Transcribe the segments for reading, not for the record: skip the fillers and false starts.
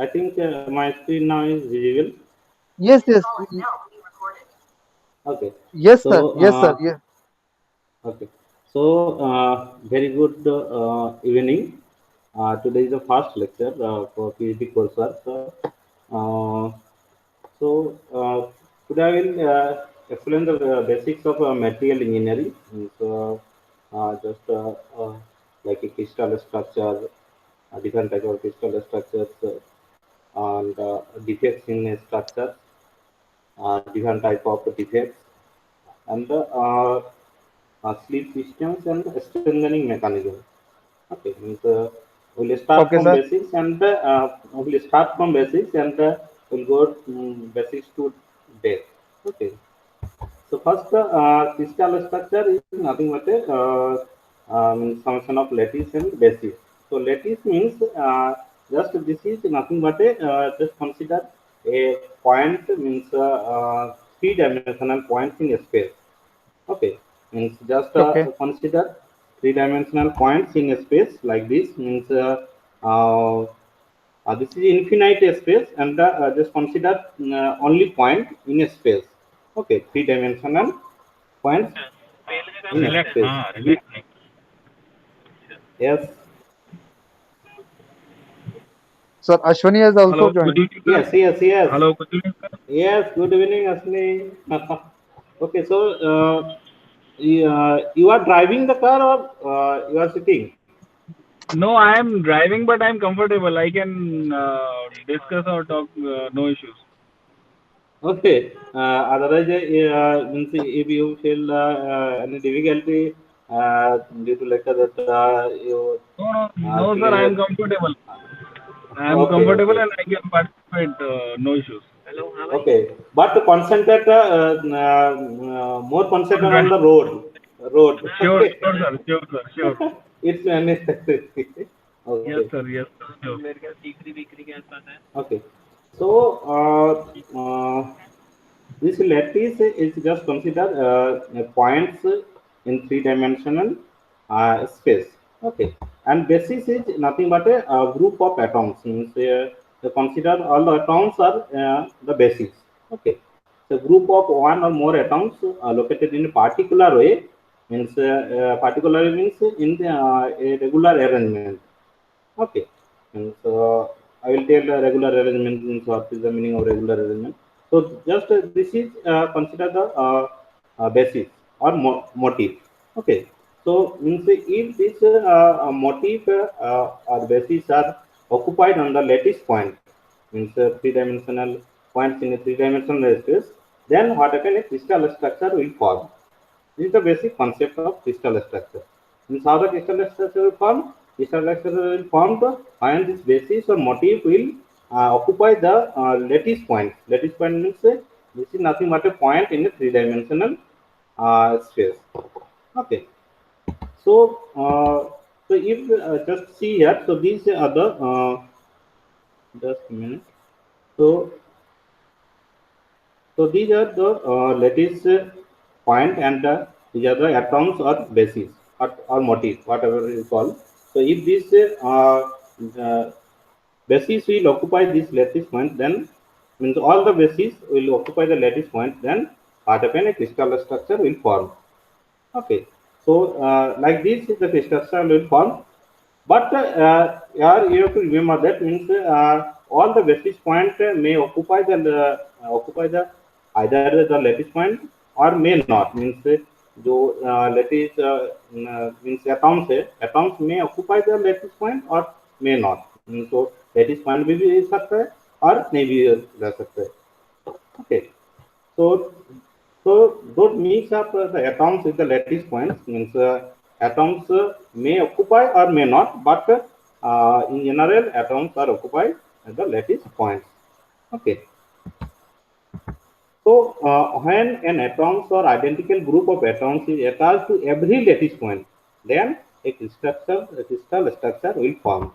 I think my screen now is visible. Yes, yes, Okay. yes, sir. So, Yes, sir. Yeah. okay. So, very good evening. Today is the first lecture for PhD coursework. Uh, so, today I will explain the basics of material engineering. So, just like a crystal structure, different type of crystal structures, and defects in a structure, different type of defects, and sleep systems and strengthening mechanism. Okay, means we'll start Okay, from sir. basics and we'll go basics to depth. Okay, so first crystal structure is nothing but a summation of lattice and basis. So lattice means just this is nothing but a just consider a point means three-dimensional points in a space. Okay, means just Okay. consider three-dimensional points in a space like this means uh, this is infinite space and just consider only point in a space. Okay, three-dimensional points in a Relax, space. हाँ, relax. Yes, Sir, Ashwani has Hello, also good joined. evening, sir. yes, yes, yes, Hello, good evening, sir. yes. Good evening, Asmi. Okay, so you are driving the car or you are sitting? No, I am driving, but I'm comfortable. I can discuss or talk, no issues. Okay. Otherwise, means if you feel any difficulty due to like that, you No, no, no, sir. I actually am comfortable. I am okay, comfortable okay, and I can participate. No issues. okay. But to concentrate, more On concentrate on drive. the road, road. Sure, Okay. sure, sir. Sure, sir. Sure. It's unnecessary. Yes, Okay, sir. Yes, sir. Sure. okay. So this lattice is just consider points in three-dimensional space. Okay, and basis is nothing but a group of atoms. Means they consider all the atoms are the basis. Okay, so group of one or more atoms located in a particular way means particular means in a regular arrangement. Okay, and so I will tell regular arrangement means what is the meaning of regular arrangement. So just this is consider the basis or motif. Okay, so means if this motif or basis are occupied on the lattice point, means three-dimensional points in a three-dimensional space, then what happen? A crystal structure will form. This is the basic concept of crystal structure. Means how the crystal structure will form? Crystal structure will form when this basis or motif will occupy the lattice point. Lattice point means this is nothing but a point in a three-dimensional space. Okay. So, so if just see here, so these are the just a minute. So So these are the lattice point and these are the atoms or bases or motif, whatever you call. So if this uh, bases will occupy this lattice point, then means all the bases will occupy the lattice point, then what happen? A crystal structure will form. Okay, so like this, the crystal structure will form. But here you have to remember that means all the basis point may occupy the either the lattice point or may not means जो lattice means atoms may occupy the lattice point or may not. So lattice point भी सकता है और नहीं भी रह सकता है. Okay. So, so those mix up the atoms with the lattice points means atoms may occupy or may not, but in general atoms are occupied at the lattice points. Okay. So when an atoms or identical group of atoms is attached to every lattice point, then a crystal structure will form.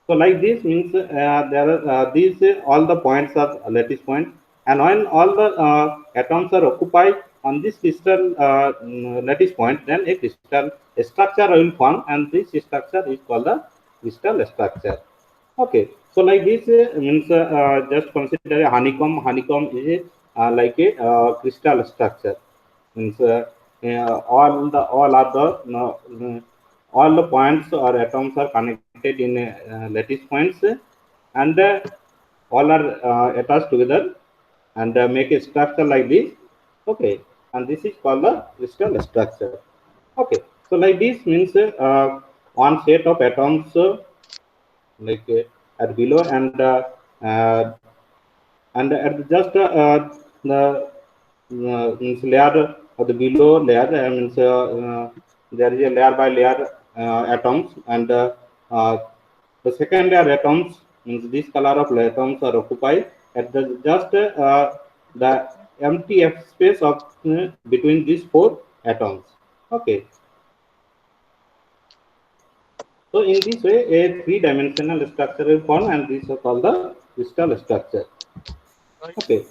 So like this means there are these all the points are lattice point, and when all the atoms are occupied on this crystal lattice point, then a crystal structure will form, and this structure is called the crystal structure. Okay. So like this means just consider a honeycomb. Honeycomb is like a crystal structure. Means all are the all the points or atoms are connected in lattice points, and all are attached together and make a structure like this. Okay, and this is called the crystal structure. Okay, so like this means one set of atoms like at below uh, and at just the means layer of the below layer means there is a layer by layer atoms, and uh, the second layer atoms means this color of atoms are occupied at the just the empty space of between these four atoms. Okay, so in this way a three-dimensional structure is formed, and this is called the crystal structure. Okay,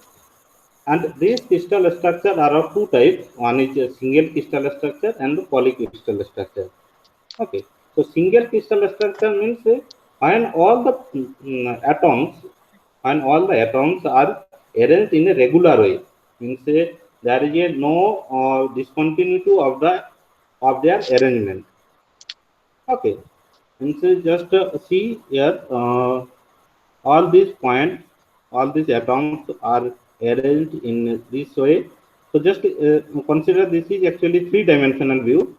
and these crystal structure are of two types. One is a single crystal structure and the polycrystal structure. Okay, so single crystal structure means when all the atoms, when all the atoms are arranged in a regular way, means there is a no discontinuity of their arrangement. Okay, means just see here. All these points, all these atoms are arranged in this way. So just consider this is actually three-dimensional view.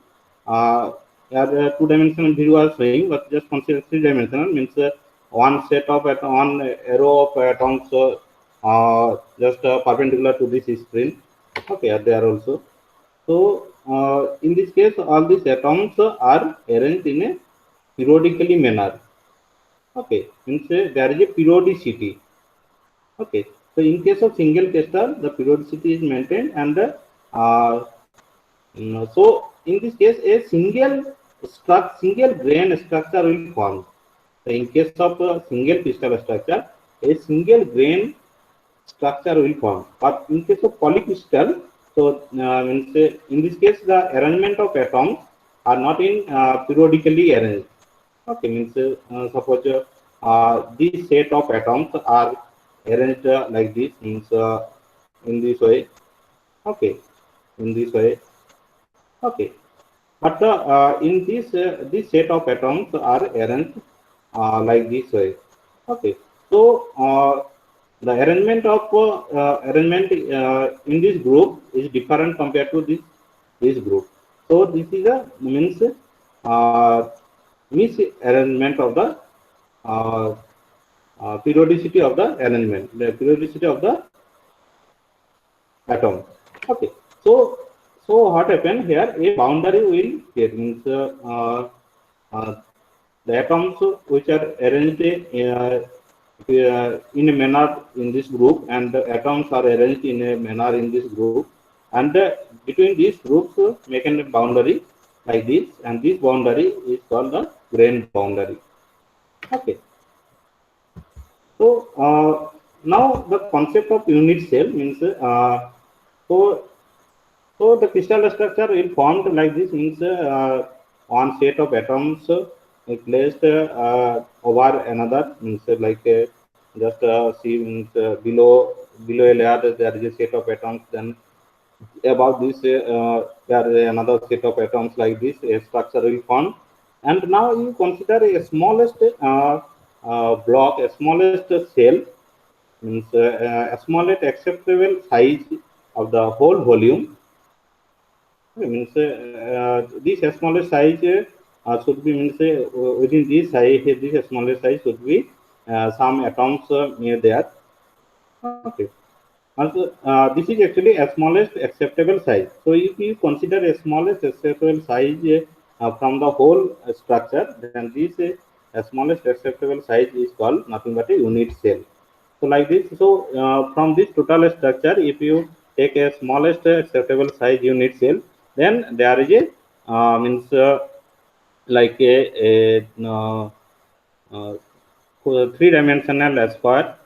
Here two-dimensional view are showing, but just consider three-dimensional means one set of one arrow of atoms just perpendicular to this screen. Okay, there also. So in this case, all these atoms are arranged in a periodically manner. Okay, means there is a periodicity. Okay, so in case of single crystal, the periodicity is maintained, and so in this case, a single grain structure will form. So in case of a single crystal structure, a single grain structure will form. But in case of polycrystal, so means in this case, the arrangement of atoms are not in periodically arranged. Okay, means suppose this set of atoms are arranged like this, means in this way. Okay, in this way. Okay, but in this set of atoms are arranged like this way. Okay, so the arrangement in this group is different compared to this group. So this is a means uh, misarrangement of the uh, periodicity of the arrangement, the periodicity of the atom. Okay, so what happened here? A boundary will get means uh, the atoms which are arranged in a manner in this group, and the atoms are arranged in a manner in this group, and between these groups make a boundary like this, and this boundary is called the grain boundary. Okay, so now the concept of unit cell means so the crystal structure will formed like this, means one set of atoms placed over another, means like just see means below a layer there is a set of atoms, then above this there is another set of atoms like this, a structure will form. And now you consider a smallest block, a smallest cell, means a smallest acceptable size of the whole volume. Means this smallest size should be, means within this size, this smallest size should be some atoms near there. Okay. Also, this is actually a smallest acceptable size. So if you consider a smallest acceptable size from the whole structure, then this smallest acceptable size is called nothing but a unit cell. So like this, so from this total structure, if you take a smallest acceptable size unit cell, then there is a means like uh, three-dimensional square.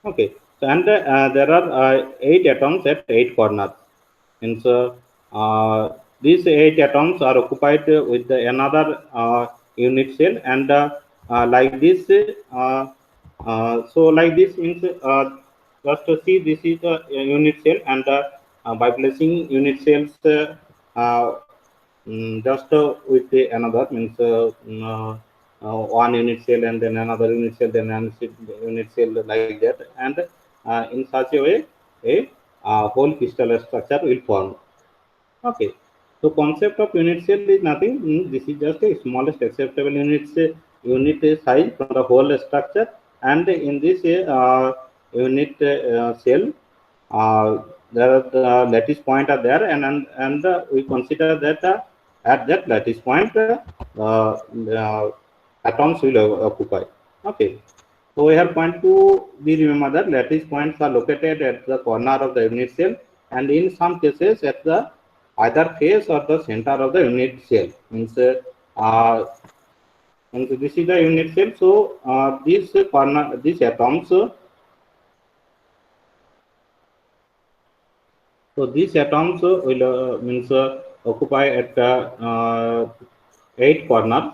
Okay, so and there are eight atoms at eight corners. And so these eight atoms are occupied with another unit cell, and like this, So like this means just to see this is the unit cell, and by placing unit cells uh, just with another means one unit cell and then another unit cell, then unit cell like that, and in such a way a whole crystal structure will form. Okay. So concept of unit cell is nothing. This is just a smallest acceptable unit size from the whole structure, and in this unit cell, there are the lattice point are there, and we consider that at that lattice point uh, atoms will occupy. Okay. So here point to be remember that lattice points are located at the corner of the unit cell, and in some cases at the either face or the center of the unit cell. Uh, means this is the unit cell. So these atoms. So these atoms will means occupy at eight corners.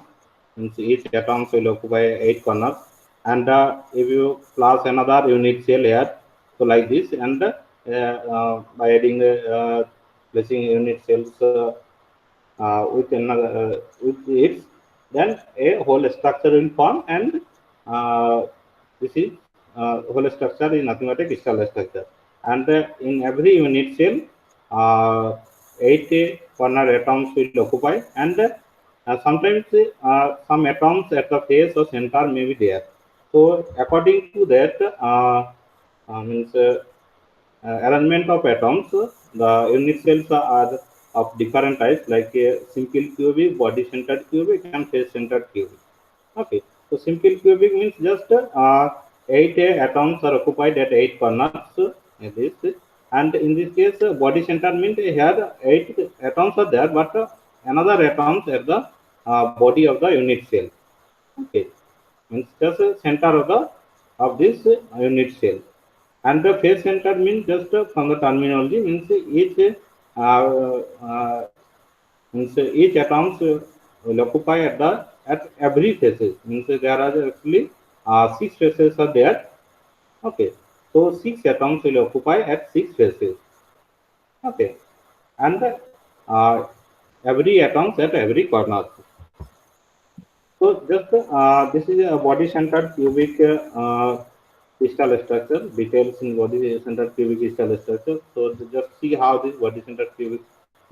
Means each atoms will occupy eight corners, and if you plus another unit cell here, so like this, and by adding placing unit cells with another with its, then a whole structure will form, and uh, this is whole structure is nothing but a crystal structure, and in every unit cell uh, eight corner atoms will occupy, and sometimes some atoms at the face or center may be there. So according to that means arrangement of atoms, the unit cells are of different types, like simple cubic, body centered cubic, and face centered cubic. Okay, so simple cubic means just eight atoms are occupied at eight corners. This, and in this case, body centered means here eight atoms are there, but another atoms at the body of the unit cell. Okay, means just center of the of this unit cell. And the face center means just from the terminology means each atoms will occupy at every faces, means there are actually six faces are there. Okay, so six atoms will occupy at six faces. Okay, and uh, every atoms at every corner. So just this is a body centered cubic crystal structure. Details in body centered cubic crystal structure. So just see how this body centered cubic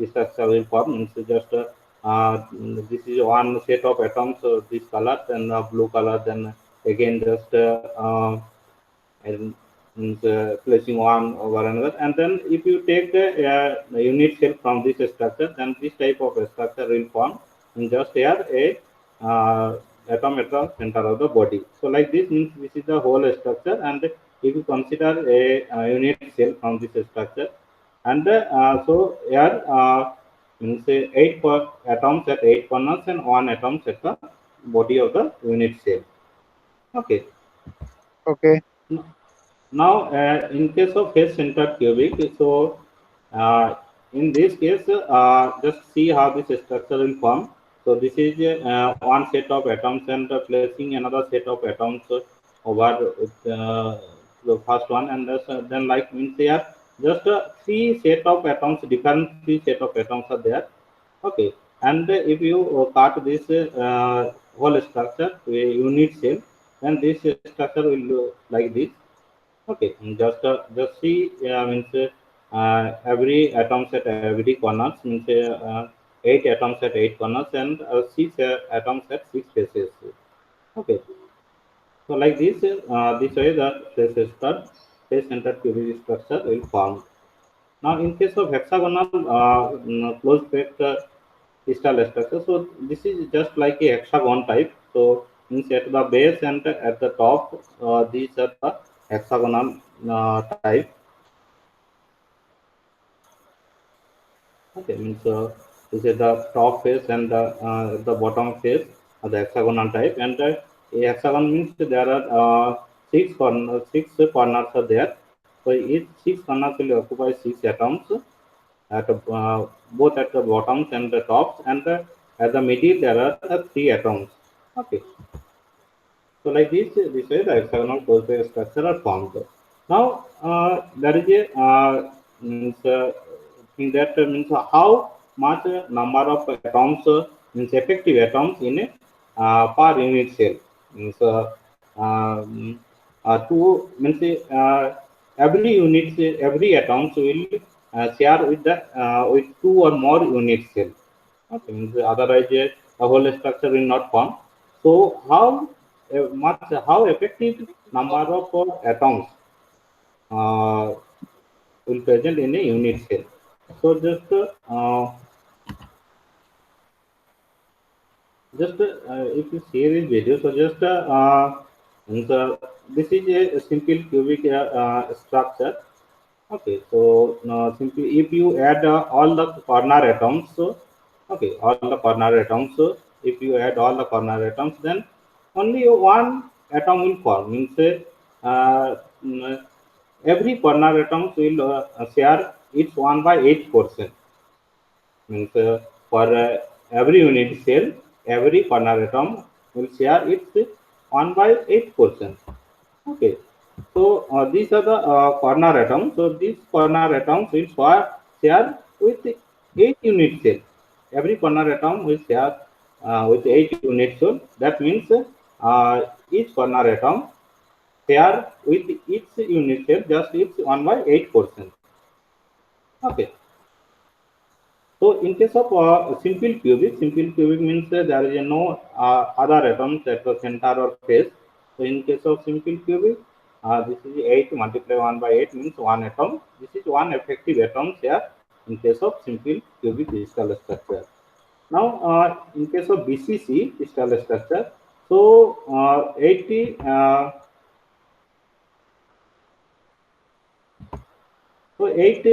structure will form. Means just this is one set of atoms. So this color, then blue color, then again just and means placing one over another. And then if you take the unit cell from this structure, then this type of structure will form in just here a atom at the center of the body. So like this means this is the whole structure, and if you consider a unit cell from this structure, and so here means atoms at eight corners and one atoms at the body of the unit cell. Okay. Okay. Now, in case of face-centered cubic, so in this case, just see how this structure will form. So this is one set of atoms, and placing another set of atoms over the first one, and then like means here just three set of atoms, different three set of atoms are there. Okay, and if you cut this whole structure to a unit cell, then this structure will look like this. Okay, just see means every atoms at every corners means eight atoms at eight corners, and six atoms at six faces. Okay, so like this way the face centered cubic structure will form. Now, in case of hexagonal closed packed crystal structure, so this is just like a hexagon type. So means at the base and at the top, these are the hexagonal type. Okay, means this is the top face, and the bottom face of the hexagonal type. And a hexagon means there are six corners are there. So each six corners will occupy six atoms at both at the bottoms and the tops, and at the middle there are three atoms. Okay, So like this way the hexagonal course structure are formed. Now there is a means, thing that means how much number of atoms means effective atoms in a per unit cell means two means every unit every atoms will share with the with two or more unit cell. Okay, means otherwise the whole structure will not form. So how effective number of atoms uh, will present in a unit cell. So just if you see this video, so just means, this is a simple cubic structure. Okay, so simply if you add all the corner atoms, so okay, all the corner atoms. So if you add all the corner atoms, then only one atom will form. Means mm, every corner atoms will share its 1/8 portion. Means for every unit cell, every corner atom will share its 1/8 portion. Okay, so these are the corner atoms. So these corner atoms will share with 8 unit cell. Every corner atom will share with 8 unit cell. That means each corner atom share with each unit cell just its 1/8 portion. Okay. So in case of simple cubic means there is no other atoms at the center or face. So in case of simple cubic, this is 8 multiplied 1/8 means one atom. This is one effective atom here in case of simple cubic crystal structure. Now in case of BCC crystal structure, so 80 so eight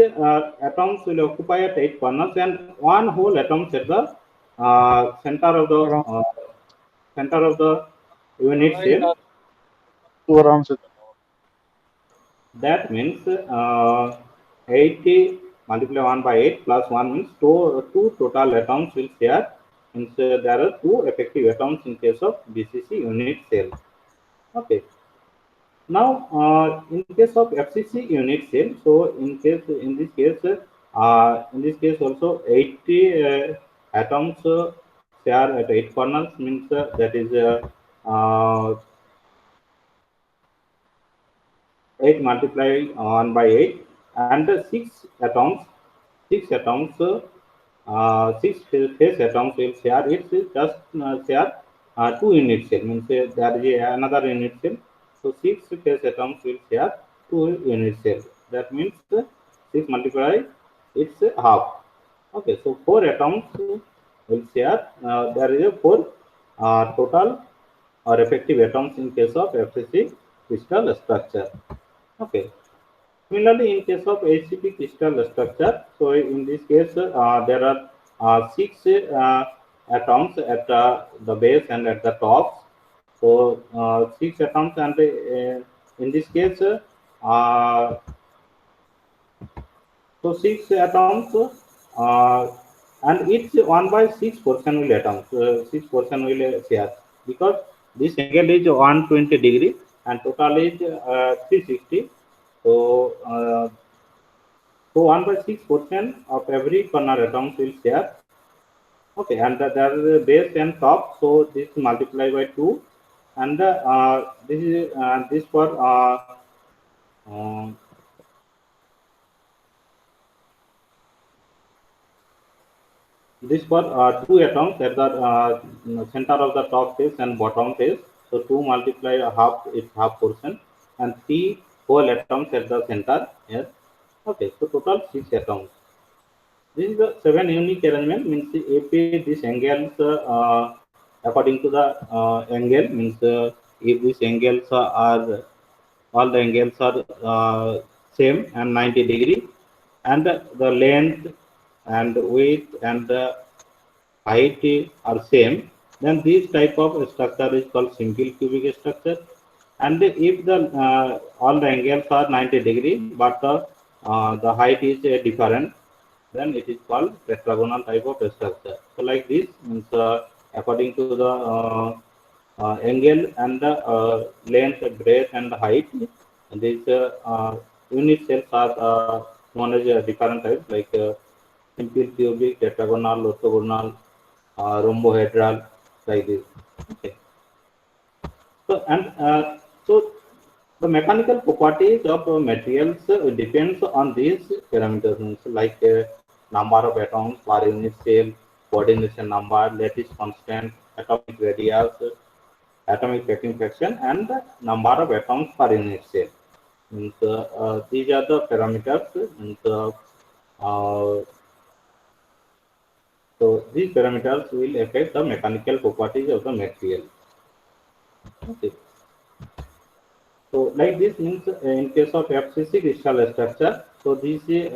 atoms will occupy at 8 corners, and one whole atom at the Around center of the unit cell. two around That means 80 multiplied 1/8 plus 1 means two total atoms will share. Means there are two effective atoms in case of BCC unit cell. Okay. Now, in case of FCC unit cell, so in this case also 80 atoms share at 8 corners means that is uh, 8 multiplied 1/8 and six atoms, six face atoms will share. It's just share two unit cell means there is another unit cell. So six face atoms will share two unit cell. That means 6 multiplied it's half. Okay, so four atoms will share. There is a four total or effective atoms in case of FCC crystal structure. Okay. Similarly, in case of HCP crystal structure, so in this case, there are six atoms at the base and at the top. So six atoms, and in this case, so six atoms, and each 1/6 portion will atoms. 6 portion will share because this angle is 120 degree and total is 360. So, so 1/6 portion of every corner atoms will share. Okay, and there is a base and top, so this multiply by 2, and this is this for uh, this for two atoms at the center of the top face and bottom face. So 2 multiply half is half portion, and 3 whole atoms at the center. Yes. Okay, so total 6 atoms. This is the 7 unique arrangement means if this angles according to the angle means if these angles are all the angles are same and 90 degree, and the length and width and the height are same, then this type of structure is called simple cubic structure. And if the all the angles are 90 degree, but the height is different, then it is called tetragonal type of structure. So like this means according to the angle and the length, breadth, and height. And these unit cells are known as different types like simple, cubic, tetragonal, orthogonal, rhombohedral, like this. Okay. So the mechanical properties of materials depends on these parameters, means like number of atoms per unit cell, coordination number, lattice constant, atomic radius, atomic packing fraction, and the number of atoms per unit cell. Means, these are the parameters. Means, so these parameters will affect the mechanical properties of the material. Okay. So like this means in case of FCC crystal structure, so this is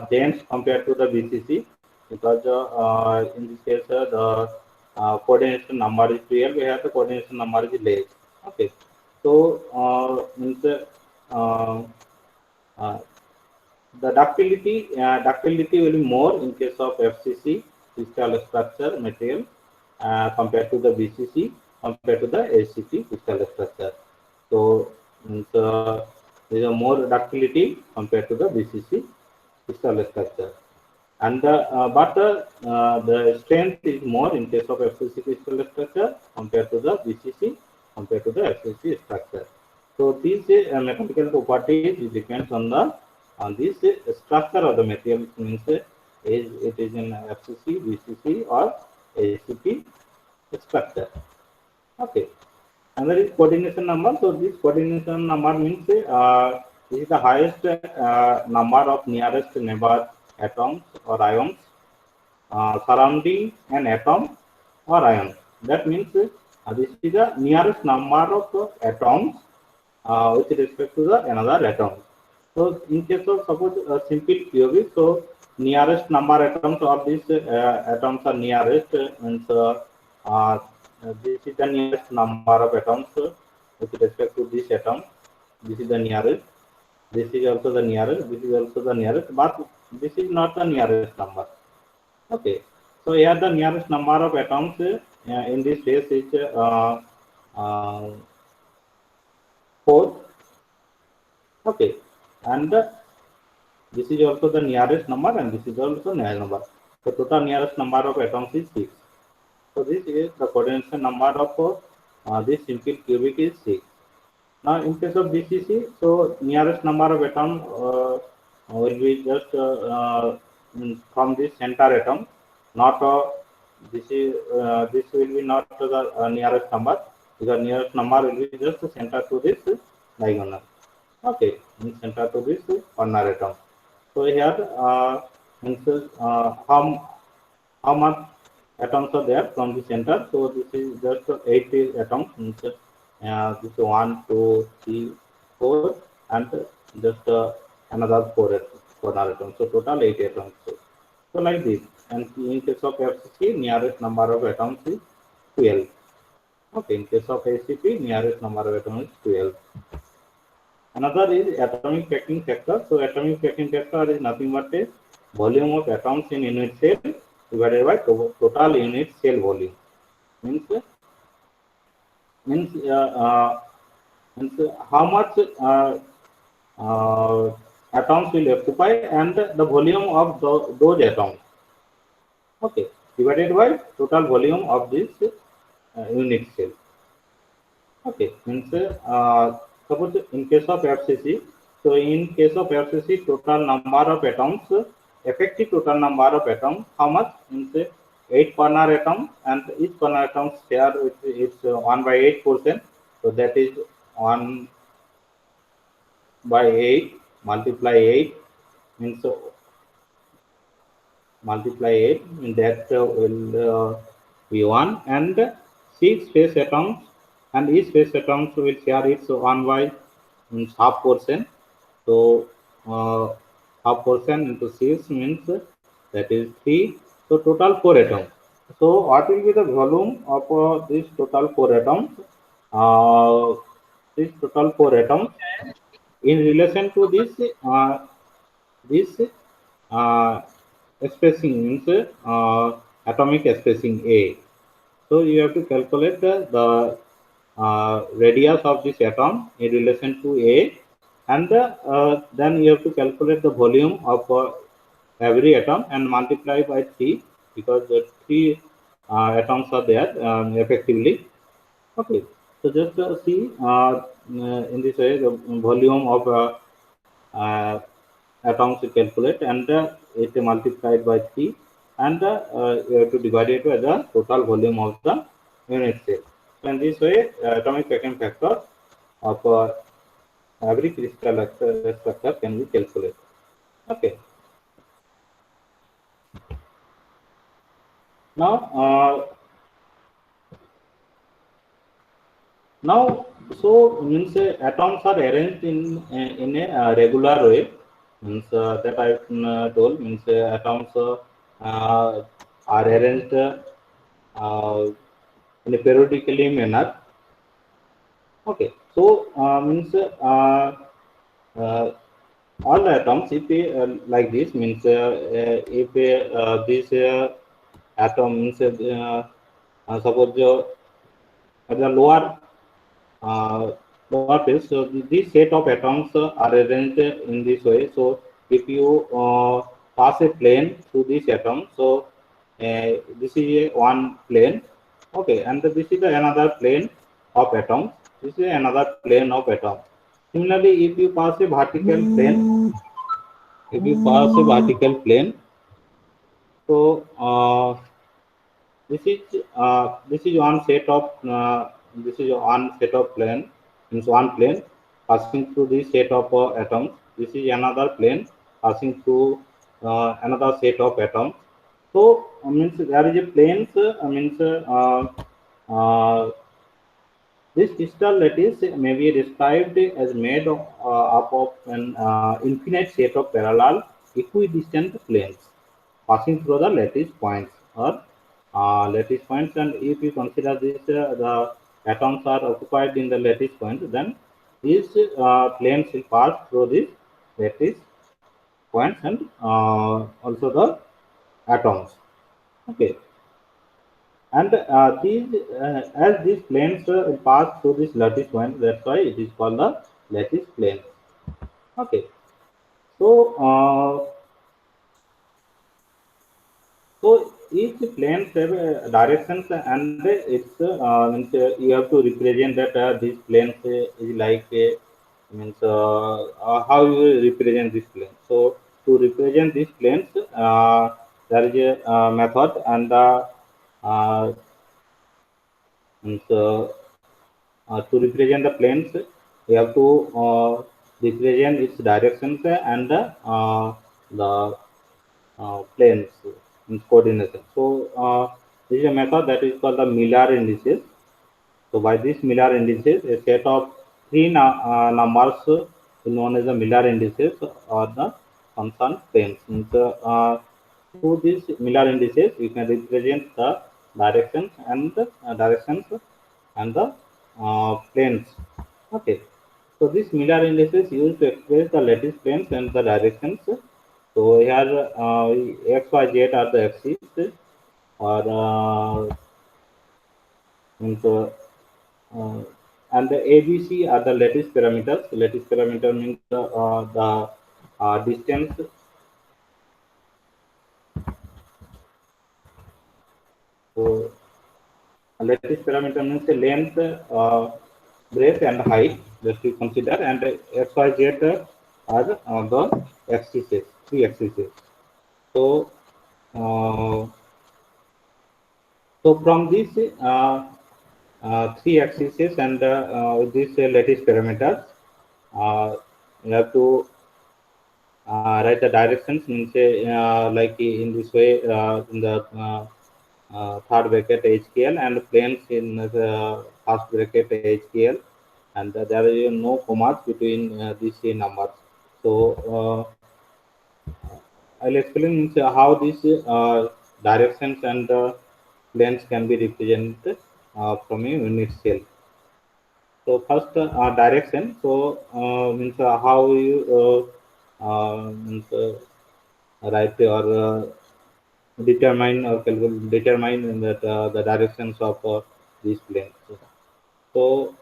dense compared to the BCC because in this case the coordination number is 12, we have the coordination number is less. Okay, so means uh, uh, the ductility will be more in case of FCC crystal structure material compared to the BCC compared to the ACP crystal structure. So there is a more ductility compared to the BCC crystal structure. And the strength is more in case of FCC crystal structure compared to the BCC compared to the FCC structure. So these mechanical properties depends on this structure of the material, means is it is in FCC, BCC, or ACP structure. Okay. Another is coordination number. So this coordination number means this is the highest number of nearest neighbor atoms or ions surrounding an atom or ion. That means this is the nearest number of atoms with respect to the another atom. So in case of suppose a simple cubic, so nearest number atoms of these atoms are nearest, and uh, this is the nearest number of atoms with respect to this atom. This is the nearest. This is also the nearest. This is also the nearest, but this is not the nearest number. Okay. So here the nearest number of atoms in this case is uh, 4. Okay, and this is also the nearest number, and this is also nearest number. So total nearest number of atoms is 6. So this is the coordination number of this simple cubic is 6. Now in case of BCC, so nearest number of atom will be just from this center atom, not this will be not the nearest number, because nearest number will be just center to this diagonal. Okay, in center to this corner atom. So here means how much atoms are there from the center. So this is just 8 atoms. Means, this 1, 2, 3, 4, and just another 4 corner atoms. So total 8 atoms. So like this. And in case of FCC, nearest number of atoms is 12. Okay, in case of ACP, nearest number of atoms is 12. Another is atomic packing factor. So atomic packing factor is nothing but a volume of atoms in unit cell divided by total unit cell volume. Means means means how much atoms will occupy and the volume of those atoms. Okay, divided by total volume of this unit cell. Okay, means suppose in case of FCC, so in case of FCC, total number of atoms, effective total number of atoms, how much? Means 8 corner atom, and each corner atom share with its 1 by 8%. So that is 1 by 8 multiply 8 means multiply 8, and that will be 1, and 6 face atoms, and each face atoms will share its 1 by means half portion. So half portion into 6 means that is 3. So total 4 atoms. So what will be the volume of this total 4 atoms? This total 4 atoms in relation to this uh, spacing means atomic spacing A. So you have to calculate the radius of this atom in relation to A, and then you have to calculate the volume of every atom and multiply by 3, because the 3 atoms are there effectively. Okay, so just see in this way the volume of uh, atoms to calculate, and it multiplied by 3, and you have to divide it by the total volume of the unit cell. So in this way, atomic vacuum factor of every crystal structure can be calculated. Okay. Now, now, so means atoms are arranged in a regular way. Means that I told, means atoms are arranged in a periodically manner. Okay, so means uh, all atoms, if we like this, means if this atom means suppose at the uh, lower phase, so this set of atoms are arranged in this way. So if you pass a plane through this atom, so this is a one plane, okay, and this is another plane of atoms. This is another plane of atom. Similarly, if you pass a vertical plane, if you pass a vertical plane, so this is one set of this is one set of plane, means one plane passing through this set of atoms. This is another plane passing through another set of atoms. So means there is a planes means this crystal lattice may be described as made up of an infinite set of parallel equidistant planes passing through the lattice points, or lattice points. And if you consider this, the atoms are occupied in the lattice point, then these planes will pass through these lattice points, and also the atoms. Okay, and as these planes pass through this lattice point, that's why it is called the lattice planes. Okay, so so each plane have directions, and it's means you have to represent that these planes is like means how you represent this plane. So to represent these planes, there is a method, and uh, means, to represent the planes, you have to represent its directions and the planes in coordination. So this is a method that is called the Miller indices. So by this Miller indices, a set of three numbers is known as the Miller indices, or the concerned planes. Means, through these Miller indices, you can represent the directions and the planes. Okay. So this Miller indices used to express the lattice planes and the directions. So here x, y, z are the axes, or means, uh, and the ABC are the lattice parameters. Lattice parameter means the distance. So lattice parameter means the length, breadth, and height. Just to consider, and x, y, z are the axes, three axes. So uh, so from these three axes and with this lattice parameters, you have to write the directions, means like in this way, in the third bracket HKL, and planes in the first bracket HKL, and there is no commas between these numbers. So I'll explain how these directions and planes can be represented from a unit cell. So first direction. So means how you means, write or determine or determine that the directions of these planes. So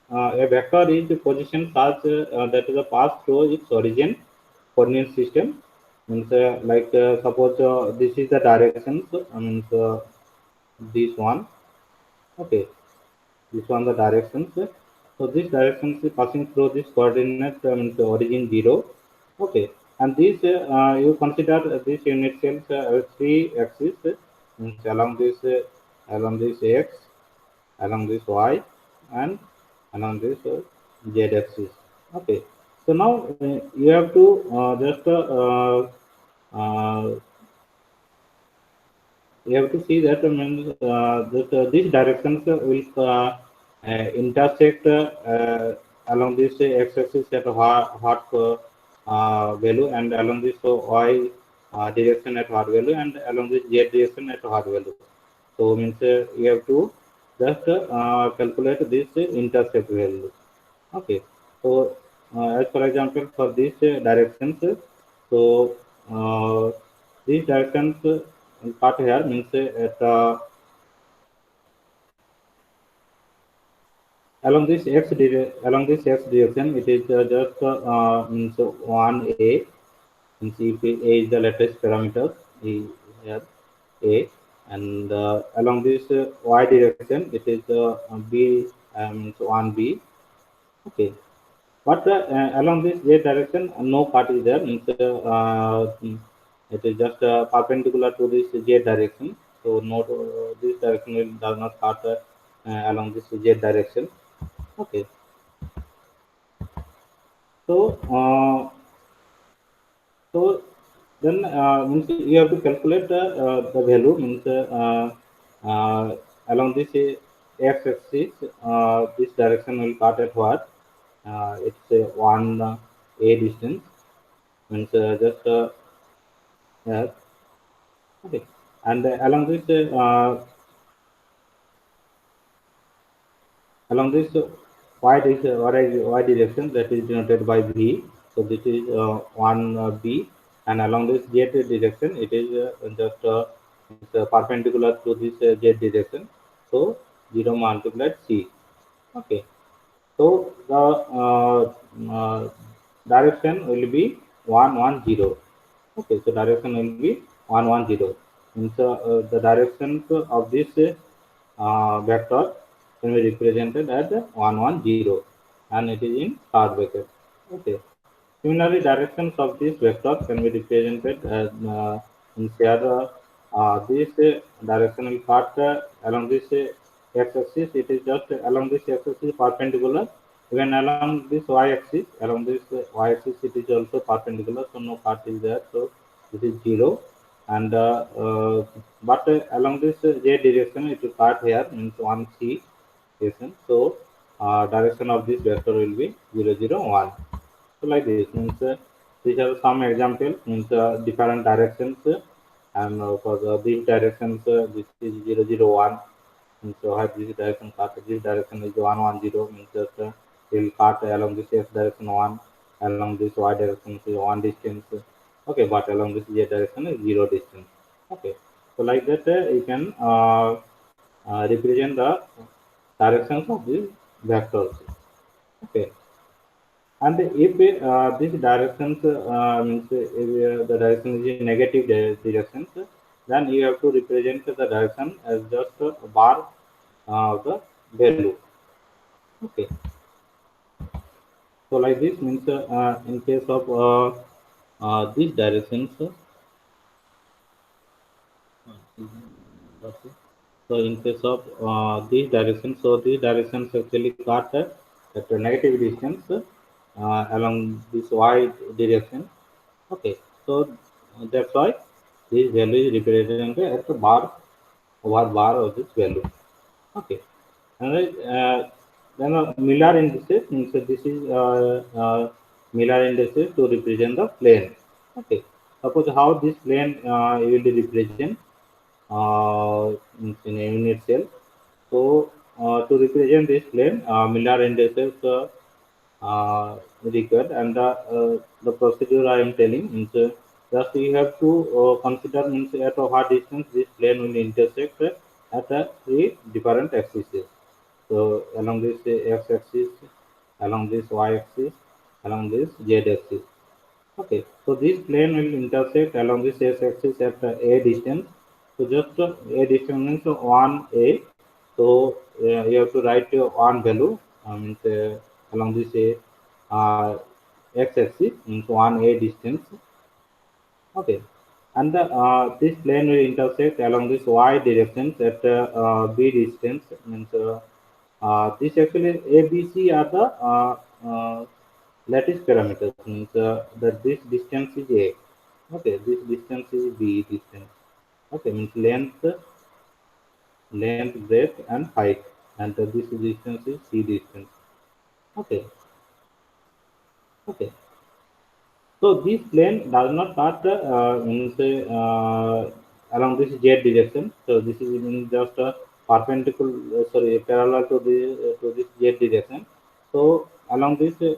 a vector is position such that the path through its origin coordinate system. Means like suppose this is the directions. Means this one. Okay, this one the directions. So this directions is passing through this coordinate means origin 0. Okay, and this you consider this unit cells three axes means along this x, along this y, and along this z axis. Okay, so now you have to just uh, you have to see that that these directions will intersect along this x-axis at what value, and along this y direction at what value, and along this z direction at what value. So means you have to just calculate this intercept value. Okay. So as for example, for these directions, so uh, these directions part here means at along this x direction, it is just means one a, means if a is the latest parameter here a, and along this y direction, it is b means one b. Okay. But along this z direction, no part is there. Means it is just perpendicular to this z direction. So not this direction does not cut along this z direction. Okay. So so then means you have to calculate the value means along this x-axis. This direction will cut at what? It's one a distance means just yeah, okay. And along this y direction, that is denoted by v. So this is one b, and along this z direction, it is just it's, perpendicular to this z direction. So 0 multiplied c. Okay. So the direction will be 110. Okay, so direction will be 110. Means the direction of this vector can be represented as 110, and it is in star bracket. Okay. Similarly, directions of this vector can be represented as in here this directional part along this x-axis. It is just along this x-axis perpendicular. Even along this y-axis, y-axis, it is also perpendicular. So no part is there. So this is 0. And but along this z direction, it will part here means 1c direction. So direction of this vector will be 0, 0, 1. So like this means these are some examples means different directions and for these directions this is 0, 0, 1, and so have this direction cut, this direction is 1, 1, 0 means just will cut along this x direction 1, along this y direction is 1 distance. Okay, but along this z direction is 0 distance. Okay, so like that you can represent the directions of these vectors. Okay. And if this directions means if the direction is in negative directions, then you have to represent the direction as just a bar of the value. Okay. So like this means in case of these directions, so in case of these directions, so these directions actually cut at a negative distance along this y direction. Okay, so that's why this value is represented as a bar over bar of this value. Okay, and then Miller indices means that this is Miller indices to represent the plane. Okay, suppose how this plane will be represent in a unit cell. So to represent this plane, Miller indices required, and the procedure I am telling means just you have to consider means at what distance this plane will intersect at three different axes. So along this x-axis, along this y-axis, along this z-axis. Okay, so this plane will intersect along this x-axis at a distance. So just a distance means 1a. So you have to write one value means along this x-axis means 1a distance. Okay, and this plane will intersect along this y directions at b distance means this actually a b c are the lattice parameters means that this distance is a. Okay, this distance is b distance. Okay, means length, breadth, and height, and this distance is c distance. Okay, okay. So this plane does not cut means along this z direction. So this is means just perpendicular, sorry, parallel to this z direction. So along this z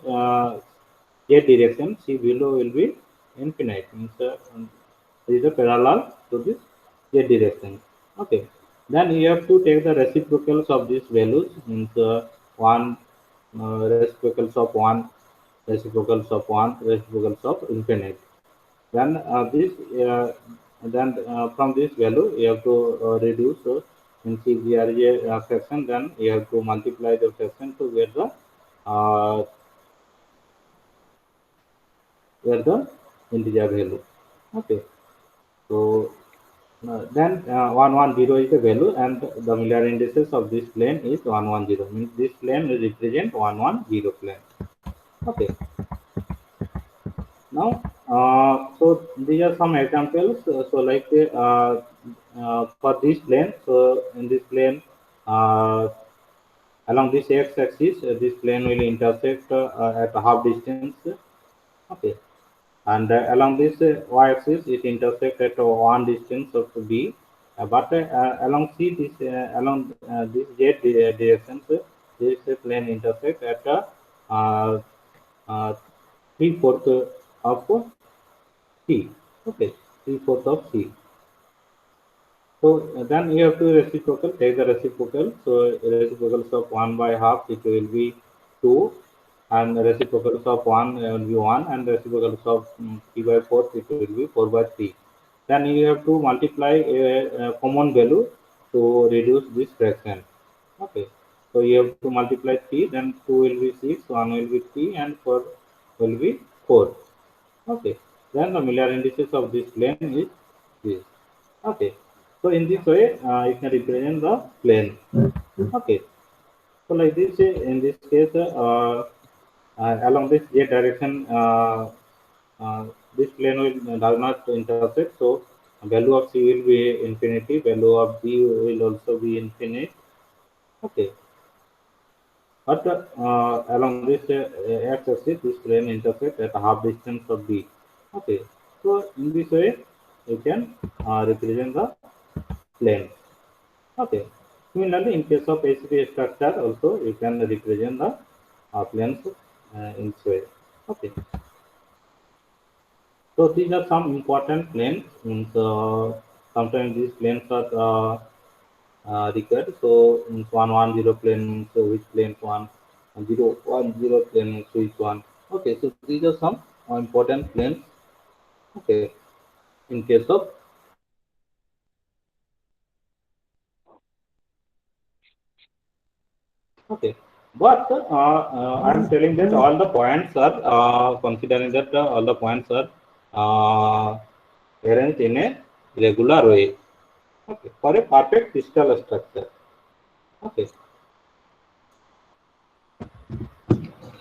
direction, c below will be infinite. Means there is a parallel to this z direction. Okay. Then you have to take the reciprocals of these values. Means one reciprocals of one, reciprocals of one, reciprocals of infinite. Then from this value you have to reduce. So in CGRA fraction, then you have to multiply the fraction to uh, get the integer value. Okay, so then 110 is the value, and the Miller indices of this plane is 110. Means this plane will represent 110 plane. Okay, now so these are some examples. So like for this plane, so in this plane along this x-axis, this plane will intersect at a half distance. Okay, and along this y-axis it intersect at one distance of b, but along c this along this z direction, this plane intersect at uh, uh, 3/4 of c. Okay, 3/4 of c. So then you have to reciprocal, take the reciprocal. So reciprocals of 1 by half, it will be 2, and reciprocals of 1 will be 1, and reciprocals of 3 by 4, it will be 4 by 3. Then you have to multiply a common value to reduce this fraction. Okay, so you have to multiply 3, then 2 will be 6, 1 will be 3, and 4 will be 4. Okay, then the Miller indices of this plane is this. Okay, so in this way you can represent the plane. Okay, so like this in this case along this z direction uh, this plane will does not intersect, so value of c will be infinity, value of b will also be infinite. Okay, but along this x-axis, this plane intersect at a half distance of b. Okay, so in this way you can represent the plane. Okay, similarly in case of HCP structure also you can represent the planes in this way. Okay, so these are some important planes. Means sometimes these planes are recurred. So means 110 plane means which plane 1 0 1 0 plane means which one. Okay, so these are some important planes. Okay, in case of okay, but I'm telling that all the points are considering that all the points are uh, arranged in a regular way. Okay, for a perfect crystal structure. Okay,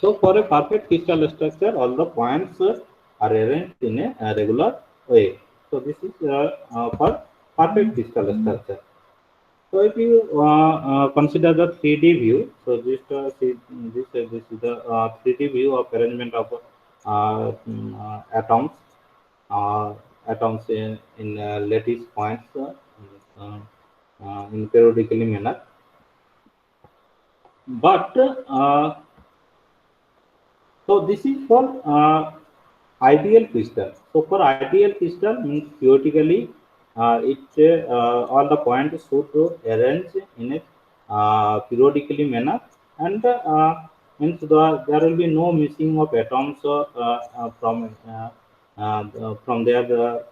so for a perfect crystal structure, all the points are arranged in a regular way. So this is for perfect crystal structure. So if you consider the 3D view, so this is the 3D view of arrangement of atoms, uh, atoms in lattice points uh, in periodically manner. But so this is for ideal crystal. So for ideal crystal means theoretically, all the points should arrange in it periodically manner, and means there will be no missing of atoms from their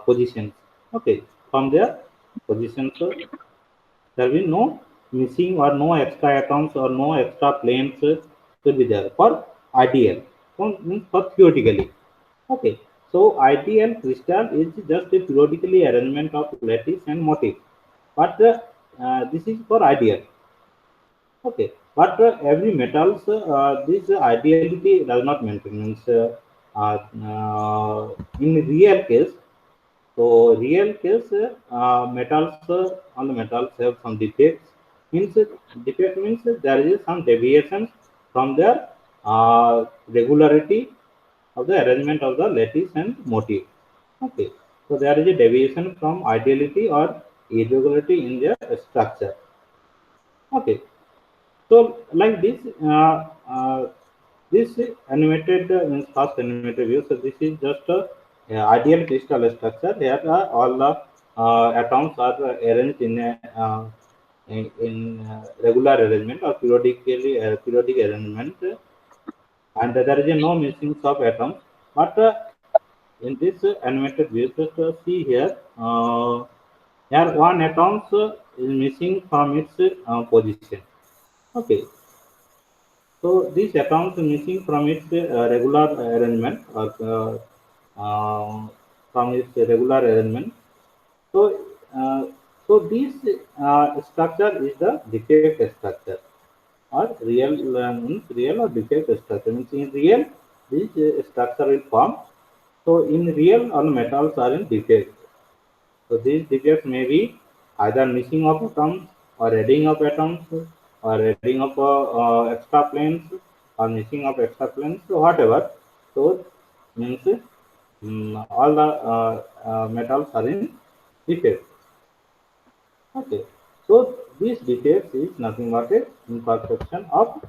positions. Okay, from their positions, there will be no missing or no extra atoms or no extra planes will be there for ideal. So means for theoretically. Okay, so ideal crystal is just a periodically arrangement of lattice and motif, but this is for ideal. Okay, but every metals this ideality does not maintain. Means uh, in real case, so real case metals on the metals have some defects. Means defect means there is some deviation from their regularity of the arrangement of the lattice and motif. Okay, so there is a deviation from ideality or irregularity in their structure. Okay, so like this, this animated means first animated view. So this is just a ideal crystal structure. Here all the atoms are arranged in a regular arrangement or periodic arrangement, and there is no missing of atoms. But in this animated view, just see here. Here one atoms is missing from its position. Okay, so these atoms missing from its regular arrangement or from its regular arrangement. So, this structure is the defect structure or real means real or defect structure. Means in real, this structure will form. So in real, all metals are in defect. So these defects may be either missing of atoms or adding of atoms or adding of extra planes or missing of extra planes, so whatever. So means all the metals are in defect. Okay. So these defects is nothing but a imperfection of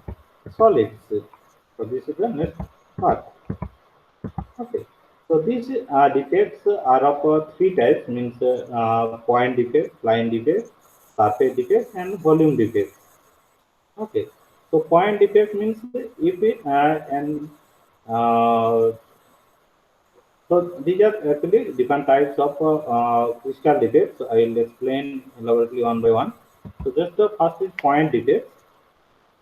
solids. So this is the next part. Okay. So these defects are of three types, means point defect, line defect, surface defect, and volume defect. Okay. So point defect means if it and so these are actually different types of crystal defects. I will explain elaborately one by one. So just the first is point defect.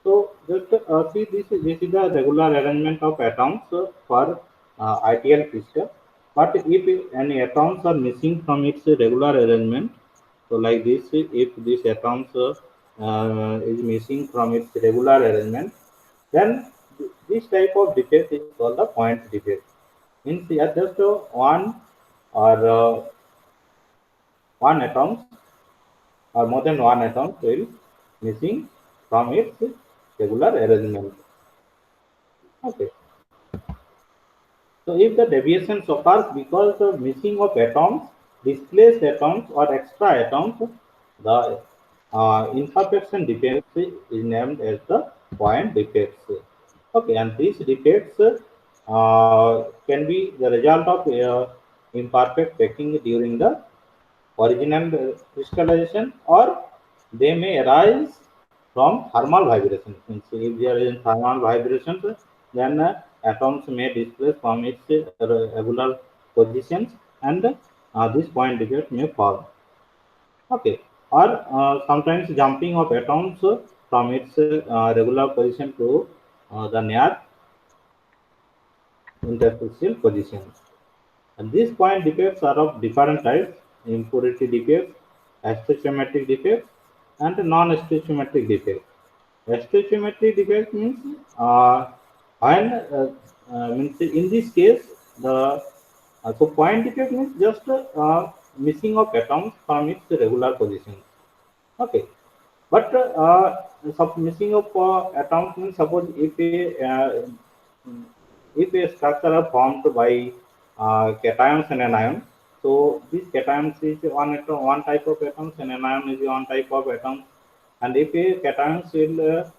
So just see this is the regular arrangement of atoms for ideal crystal. But if any atoms are missing from its regular arrangement, so like this, if this atoms is missing from its regular arrangement, then this type of defect is called the point defect. Means here just one or one atoms or more than one atom will missing from its regular arrangement. Okay. So if the deviation occurs because of missing of atoms, displaced atoms or extra atoms, the imperfection defect is named as the point defects. Okay, and these defects can be the result of imperfect packing during the original crystallization, or they may arise from thermal vibrations. Means if there is thermal vibrations, then atoms may displace from its regular positions, and this point defect may form. Okay, or sometimes jumping of atoms from its regular position to the near interstitial positions. And these point defects are of different types: impurity defects, stoichiometric defects, and non-stoichiometric defects. Stoichiometric defect means when means in this case the so point defect means just missing of atoms from its regular position. Okay, but missing of atoms means suppose if a structure are formed by cations and anions, so these cations is one type of atoms and anion is one type of atoms, and if a cations will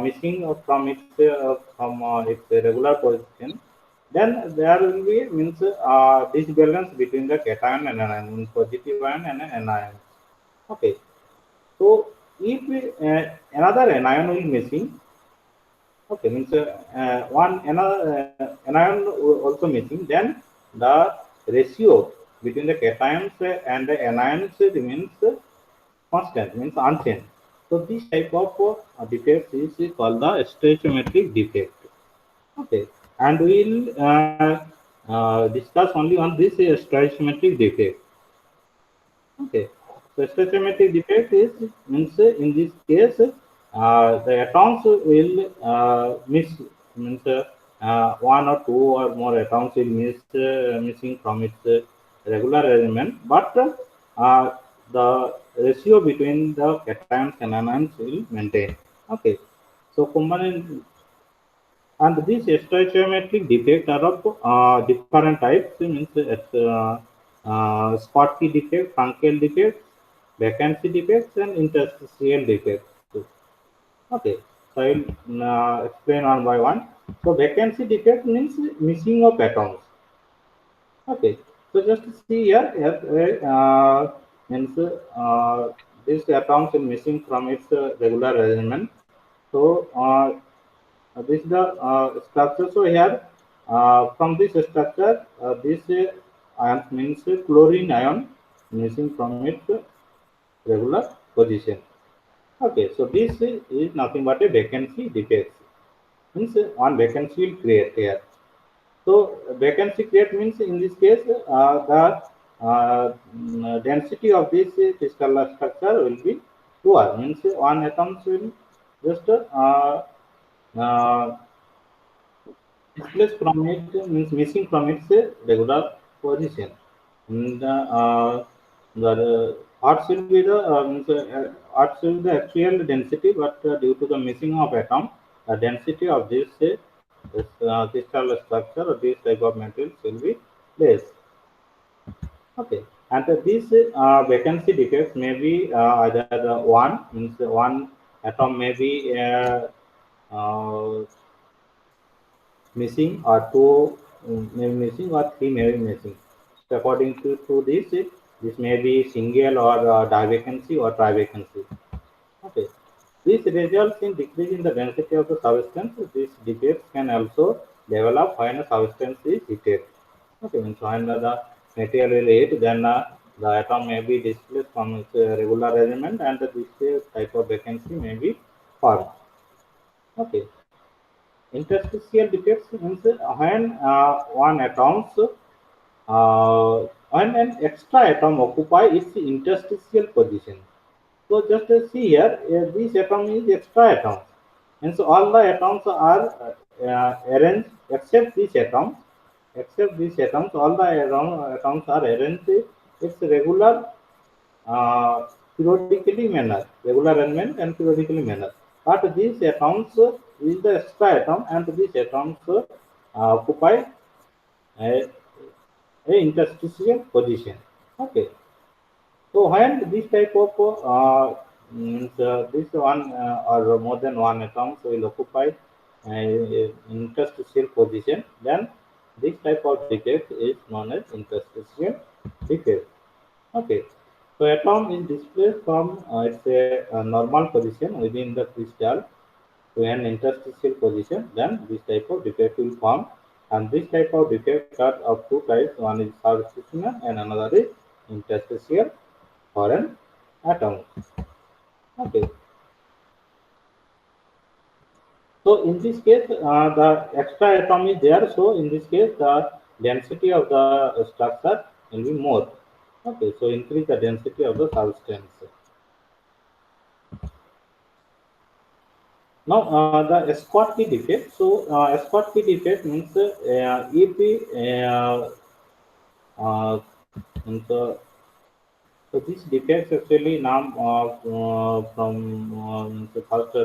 missing from its regular position, then there will be means disbalance between the cation and anion, means positive ion and anion. Okay, so if another anion will missing, okay, means one another anion also missing, then the ratio between the cations and the anions remains constant, means unchanged. So this type of defect is called the stoichiometric defect. Okay, and we'll discuss only on this stoichiometric defect. Okay, so stoichiometric defect is means in this case the atoms will miss, means one or two or more atoms will missing from its regular arrangement, but the ratio between the cations and anions will maintain. Okay, so combined, and these stoichiometric defects are of different types, means Schottky defect, Frankel defect, vacancy defects, and interstitial defects. Okay, so I will explain one by one. So vacancy defect means missing of atoms. Okay, so just see here, means these atoms are missing from its regular arrangement. So this is the structure. So here, from this structure, this ion means chlorine ion missing from its regular position. Okay, so this is nothing but a vacancy defect. Means one vacancy will create here. So vacancy create means in this case the density of this crystal structure will be poor. Means one atoms will just uh, displaced from it, means missing from its regular position. And the Earth will be the Earth will be the actual density, but due to the missing of atom, the density of this crystal structure or this type of materials will be less. Okay, and these vacancy defects may be either one, means one atom may be missing, or two may be missing, or three may be missing. So according to this, this may be single or divacancy or trivacancy. Okay. This results in decrease in the density of the substance. These defects can also develop when a substance is heated. Okay, means when the material will heat, then the atom may be displaced from its regular arrangement, and this type of vacancy may be formed. Okay. Interstitial defects means when one atoms when an extra atom occupy its interstitial position. So just see here, this atom is extra atom, and so all the atoms are arranged except this atom. Except these atoms, all the atoms are arranged its regular periodically manner, regular arrangement and periodically manner. But these atoms is the extra atom, and these atoms occupy a interstitial position. Okay. So when this type of this one or more than one atoms will occupy interstitial position, then this type of defect is known as interstitial defect. Okay. So atom is displaced from its a normal position within the crystal to an interstitial position, then this type of defect will form. And this type of defect are of two types. One is substitutional and another is interstitial for an atom. Okay. So in this case, the extra atom is there. So in this case, the density of the structure will be more. Okay. So increase the density of the substance. Now the Schottky defect. So Schottky defect means if we means, so these defects actually now from the first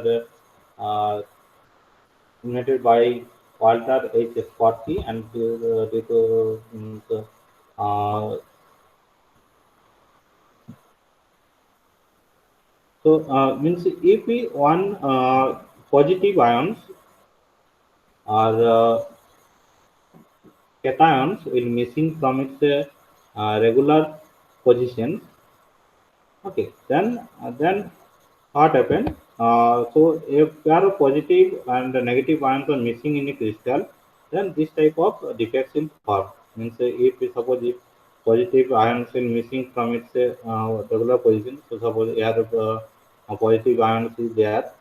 invented by Walter H. Schottky, and due to so means if we one positive ions or cations will missing from its regular position. Okay, then what happened? So if there are positive and negative ions are missing in a crystal, then this type of defects will form. Means if suppose if positive ions is missing from its regular position, so suppose here a positive ions is there.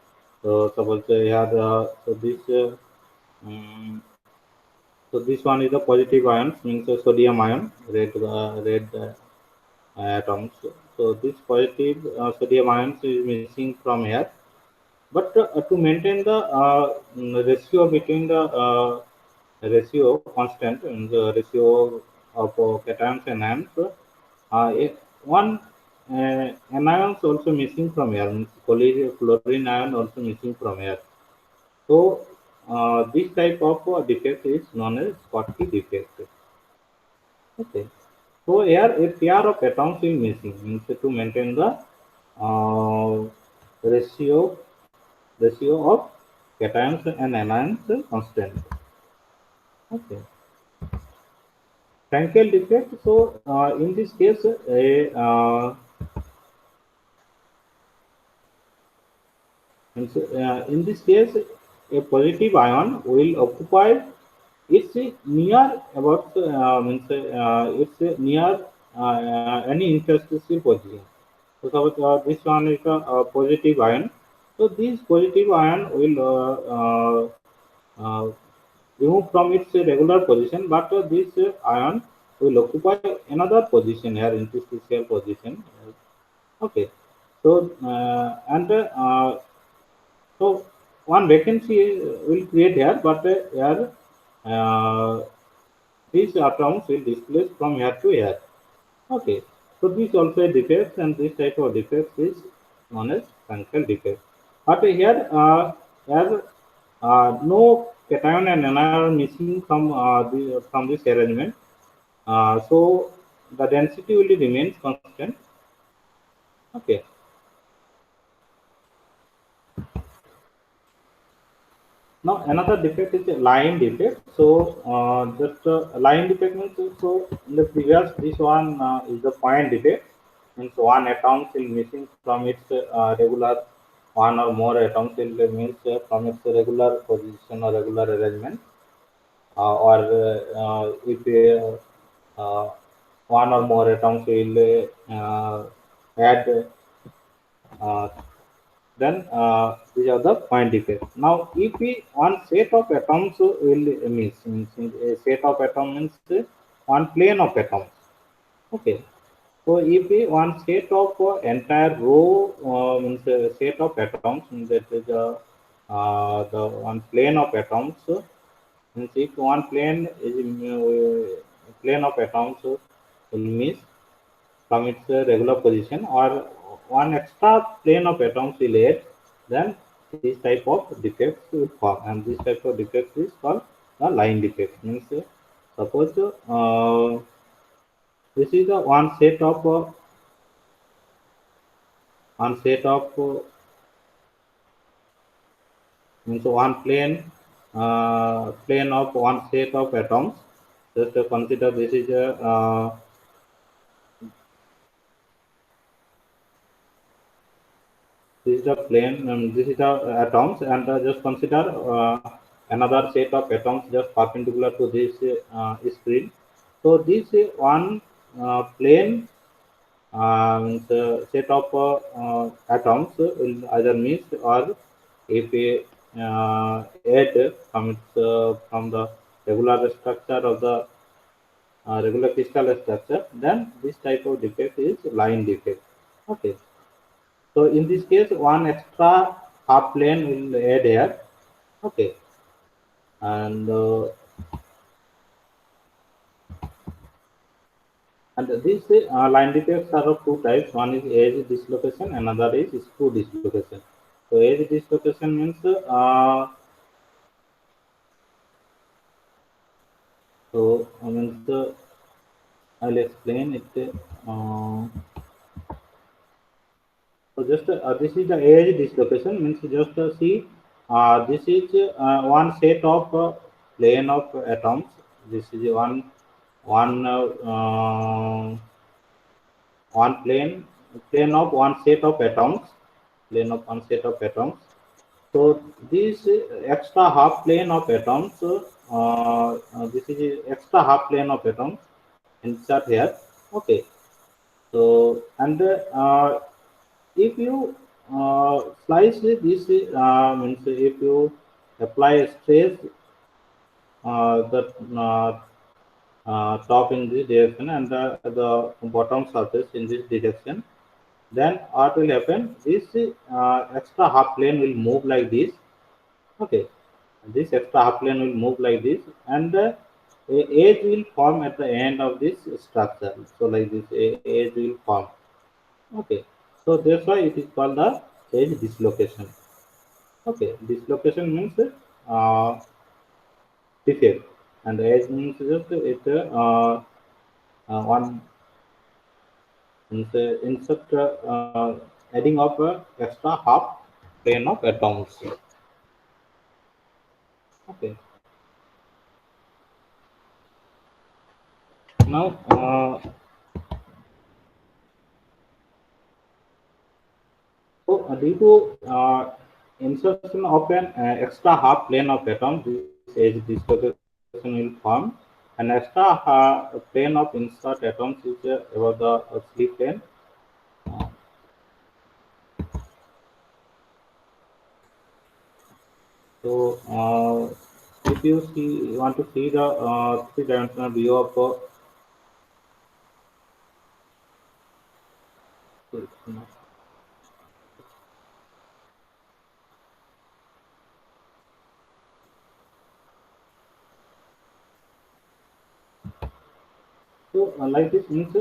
So suppose here um, so this one is the positive ions means sodium ion red atoms. So this positive sodium ions is missing from here. But to maintain the ratio between the ratio constant and the ratio of cations and anions, one anions also missing from here, means chlorine ion also missing from here. So this type of defect is known as Schottky defect. Okay. So here a pair of atoms is missing, means to maintain the uh, ratio of cations and anions constant. Okay. Frankel defect. So in this case, in this case, a positive ion will occupy its near about means it's near any interstitial position. So suppose this one is a positive ion. So this positive ion will remove from its regular position, but this ion will occupy another position here, interstitial position. Okay, so and so one vacancy will create here, but here uh, these atoms will displace from here to here. Okay, so this also a defect, and this type of defect is known as functional defect. But here, no cation and anion are missing from this arrangement. So the density will remains constant. Okay. Now another defect is a line defect. So just line defect means so in the previous this one is the point defect, means one atom is missing from its regular one or more atoms will means from its regular position or regular arrangement, or if one or more atoms will add uh, then these are the point defects. Now, if we one set of atoms will means a set of atoms means one plane of atoms. Okay. So if we one set of entire row means a set of atoms, means that is the one plane of atoms. Means if one plane is plane of atoms will miss from its regular position, or one extra plane of atoms will add, then this type of defects will form, and this type of defects is called the line defect. Means suppose this is the one set of means one plane of one set of atoms. Just consider this is a this is the plane, this is the atoms, and just consider another set of atoms just perpendicular to this screen. So this one plane set of atoms will either miss, or if we add from the regular structure of the regular crystal structure, then this type of defect is line defect. Okay. So in this case, one extra half plane will add here. Okay, and and these line defects are of two types. One is edge dislocation, another is screw dislocation. So edge dislocation means means I'll explain it. Uh, So just this is the edge dislocation, means just see this is one set of plane of atoms. This is one one plane of one set of atoms. plane of one set of atoms. So this extra half plane of atoms, this is extra half plane of atoms insert here. Okay. So and if you slice this means if you apply a stress the top in this direction and the bottom surface in this direction, then what will happen? This extra half plane will move like this. Okay, this extra half plane will move like this, and a edge will form at the end of this structure. So like this, a edge will form. Okay, so that's why it is called the edge dislocation. Okay, dislocation means uh, defect, and edge means just it one insert adding of extra half plane of atoms. Okay, now so due to insertion of an extra half plane of atom, this edge dislocation will form. An extra plane of insert atoms is about the sleep plane. Uh, so if you see, you want to see the three-dimensional view of so like this means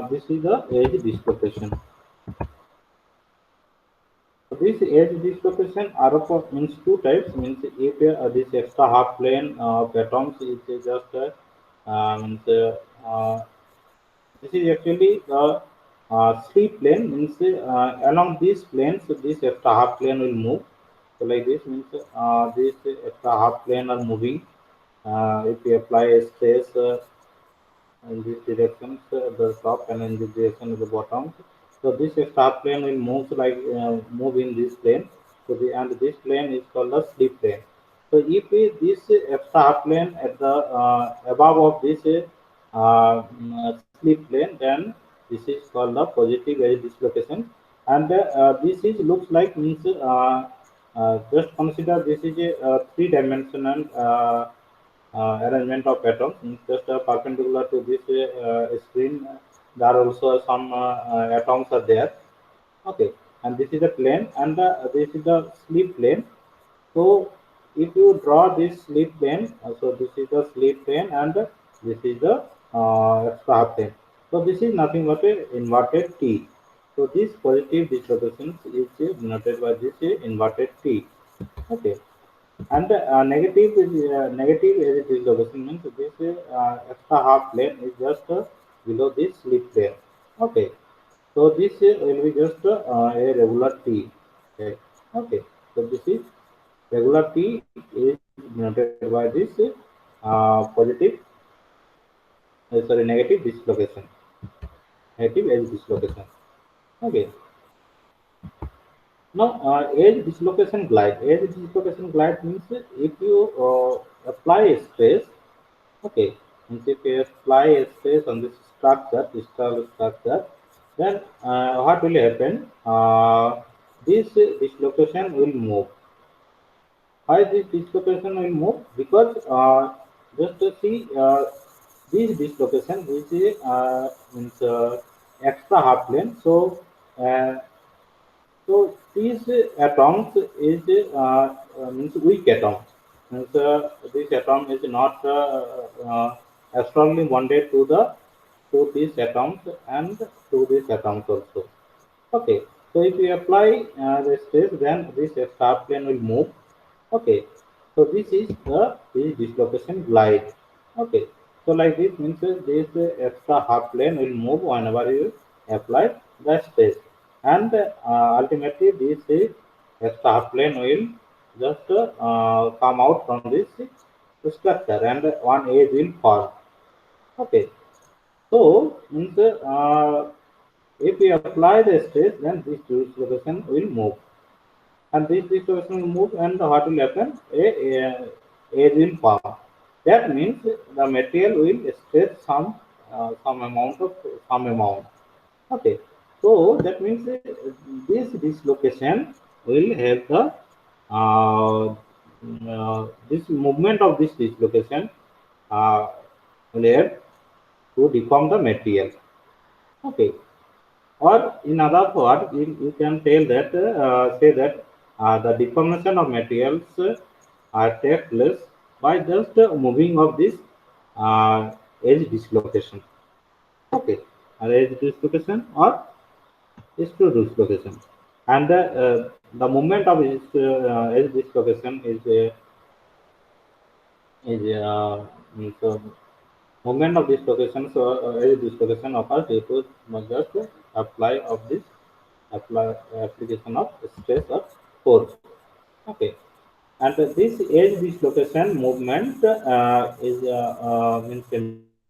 this is the edge dislocation. So this edge dislocation are of means two types. Means if this extra half plane of atoms is just means this is actually the sleep plane. Means along these planes, this extra half plane will move. So like this means this extra half plane are moving. If we apply a stress in this direction, the top, and in this direction the bottom. So this star plane will move in this plane. So the and this plane is called the sleep plane. So if this star plane at the above of this sleep plane, then this is called the positive edge dislocation. And this is looks like means just consider this is a three-dimensional arrangement of atoms just perpendicular to this screen. There are also some atoms are there. Okay, and this is the plane, and this is the sleep plane. So if you draw this sleep plane, so this is the sleep plane, and this is the extra plane. So this is nothing but a inverted T. So this positive dislocation is denoted by this inverted T. Okay, and negative edge dislocation means this extra half plane is just below this slip plane. Okay, so this will be just a regular T. Okay, okay. So this is regular T is denoted by this positive, sorry, negative dislocation, negative edge dislocation. Okay. Now, edge dislocation glide. Edge dislocation glide means if you apply a stress, okay, means if you apply a stress on this structure, crystal structure, then what will happen? This dislocation will move. Why this dislocation will move? Because just to see this dislocation is means extra half plane. Uh, so these atoms is means weak atom. Means this atom is not strongly bonded to these atoms and to these atoms also. Okay. So if you apply the stress, then this star plane will move. Okay. So this dislocation glide. Okay. So like this means this extra half plane will move whenever you apply the stress, and ultimately this extra half plane will just come out from this structure, and one edge will form. Okay. So means if we apply the stress, then this dislocation will move. and this dislocation will move, and what will happen? Edge will form. That means the material will stretch some amount of some amount. Okay, so that means this dislocation will help the this movement of this dislocation uh, will help to deform the material. Okay, or in other words, you can tell that say that the deformation of materials take place by just moving of this uh, edge dislocation. Okay, edge dislocation or screw dislocation, and the movement of edge dislocation is means, movement of dislocation. So edge dislocation occurs due to just apply of this apply application of stress or force. Okay, and this edge dislocation movement is means similar to the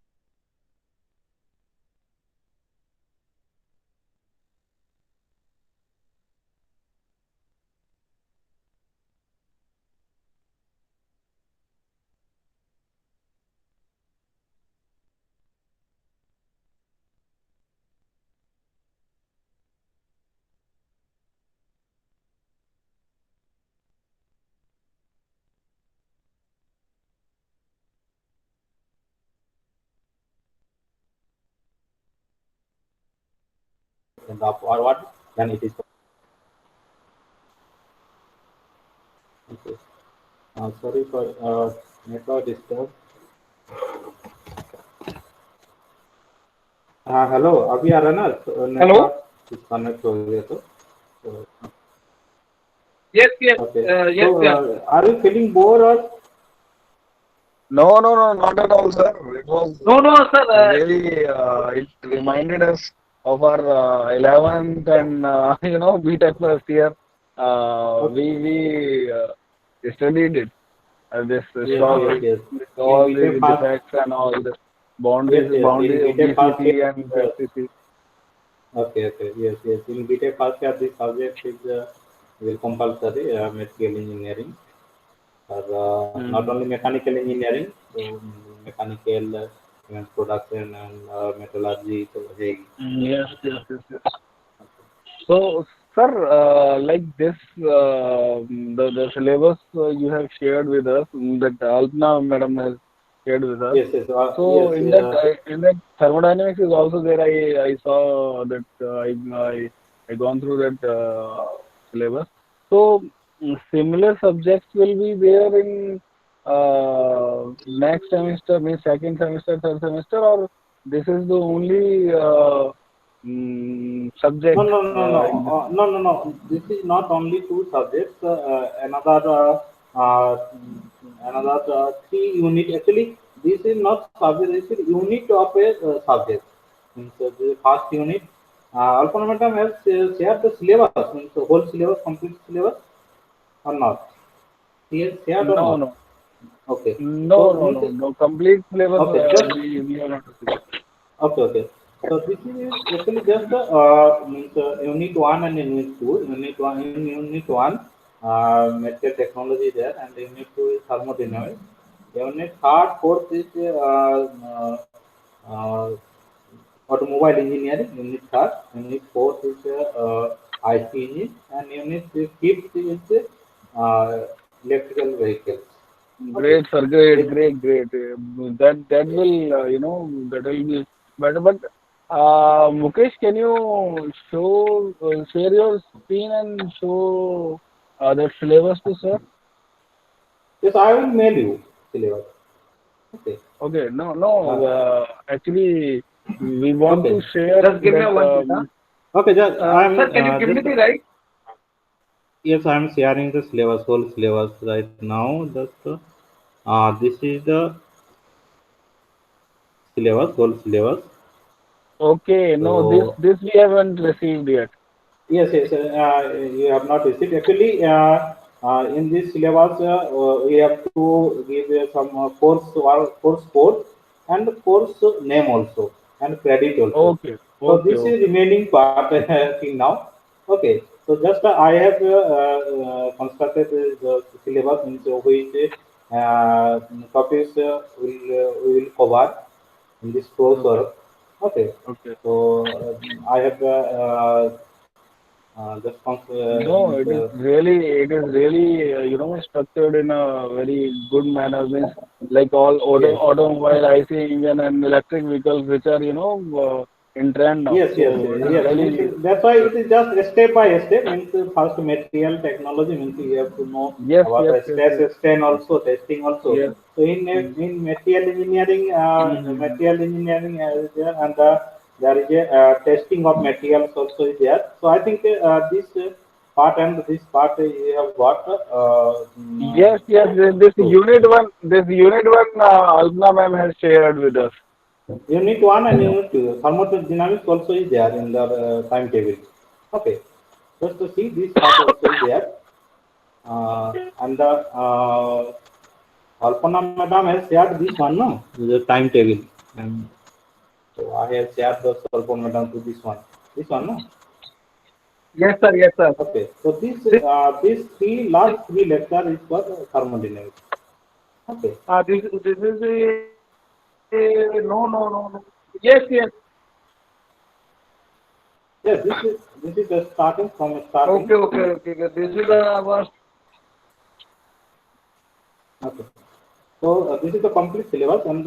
in the forward than it is. Okay. Sorry for network disturb. Hello अभी आ रहा है ना Hello? Network disconnect हो गया तो Yes, yes, okay so yes, yeah. are you feeling bored or No, no, no, not at all, sir. It was No, no, sir. really, it reminded us of our 11th and, B.Tech first year. okay. We studied it. This Yes, yes, stock, yes. In all BTech the first, defects and all the yes, boundaries, yes. In BTech first year, BCC and yes. FCC. Okay, okay, yes, yes. In BTech first year, this subject is will compulsory material engineering, or not Mm. only mechanical engineering, so mechanical production and metallurgy. So, hey, Yes, yes, yes, yes. So, sir, like this, the syllabus you have shared with us, that Alpna madam has shared with us. yes, yes, So, yes. in that thermodynamics is also there. I saw that I gone through that syllabus. So, similar subjects will be there in next semester, means second semester, third semester, or this is the only No, subject no, no, no, in this. no, no, no. This is not only two subjects. Uh, another three unit. Actually, this is not subject. This is unit of a subject. Means the first unit. Alpha madam has shared the syllabus. Means the whole syllabus, complete syllabus, or not? He has shared or No, not? no, Okay. no, So no, means no, no. Complete syllabus okay. Just we are not receiving. okay, okay. So this is actually just means unit one and unit two. Unit one, material technology there, and unit two is thermodynamics. Unit third, fourth is uh, automobile engineering. Unit third, unit fourth is IC engine, and unit fifth is electrical vehicles. Okay. Great, sir. Great, It, great, great. That will that will be better. But Mukesh, can you share your screen and show that syllabus to sir? yes, I will mail you syllabus. Okay. Okay. No, no. Uh, Actually, we want to okay. share Just give me that. a 1 minute. Huh? Okay. Just Sir, I'm can you give me just the right? yes, I'm sharing the syllabus, whole syllabus right now. Just this is the syllabus, whole syllabus. Okay. No, this So this we haven't received yet. yes, yes, you have not received. Actually, in this syllabus, we have to give some course code and course name also and credit also. Okay. So Okay. this is Okay. remaining part till now. Okay, so just I have constructed the syllabus in which topics we will cover in this Okay. coursework. Okay, Okay. so I have just No, it is really, structured in a very good manner. Means like all yes. automobile, IC engine and electric vehicles, which are, in trend now. So it is Yes. Means really that's why good. it is just step by step. Means first material technology means you have to know Yes, about yes, the yes, stress yes, strain also testing also. yes. So Mm. in material engineering, Mm-hmm. is there, and there is a testing of materials also is there. So I think this part and this part you have got. Yes, yes. So This unit one, Alpna ma'am has shared with us. unit one and unit two thermodynamics also is there in the timetable. Okay, just to see this part also is there. And the Alpana madam has shared this one, no, the timetable. And so I have shared the Alpana madam to this one. This one, no. Yes, sir. Yes, sir. Okay. So This, these three last three lecture is for thermodynamics. Okay. this is no, no, no, no. Yes, yes. Yes, this is the starting from starting. Okay, okay, okay. Okay. This is our. Okay. So this is the complete syllabus, and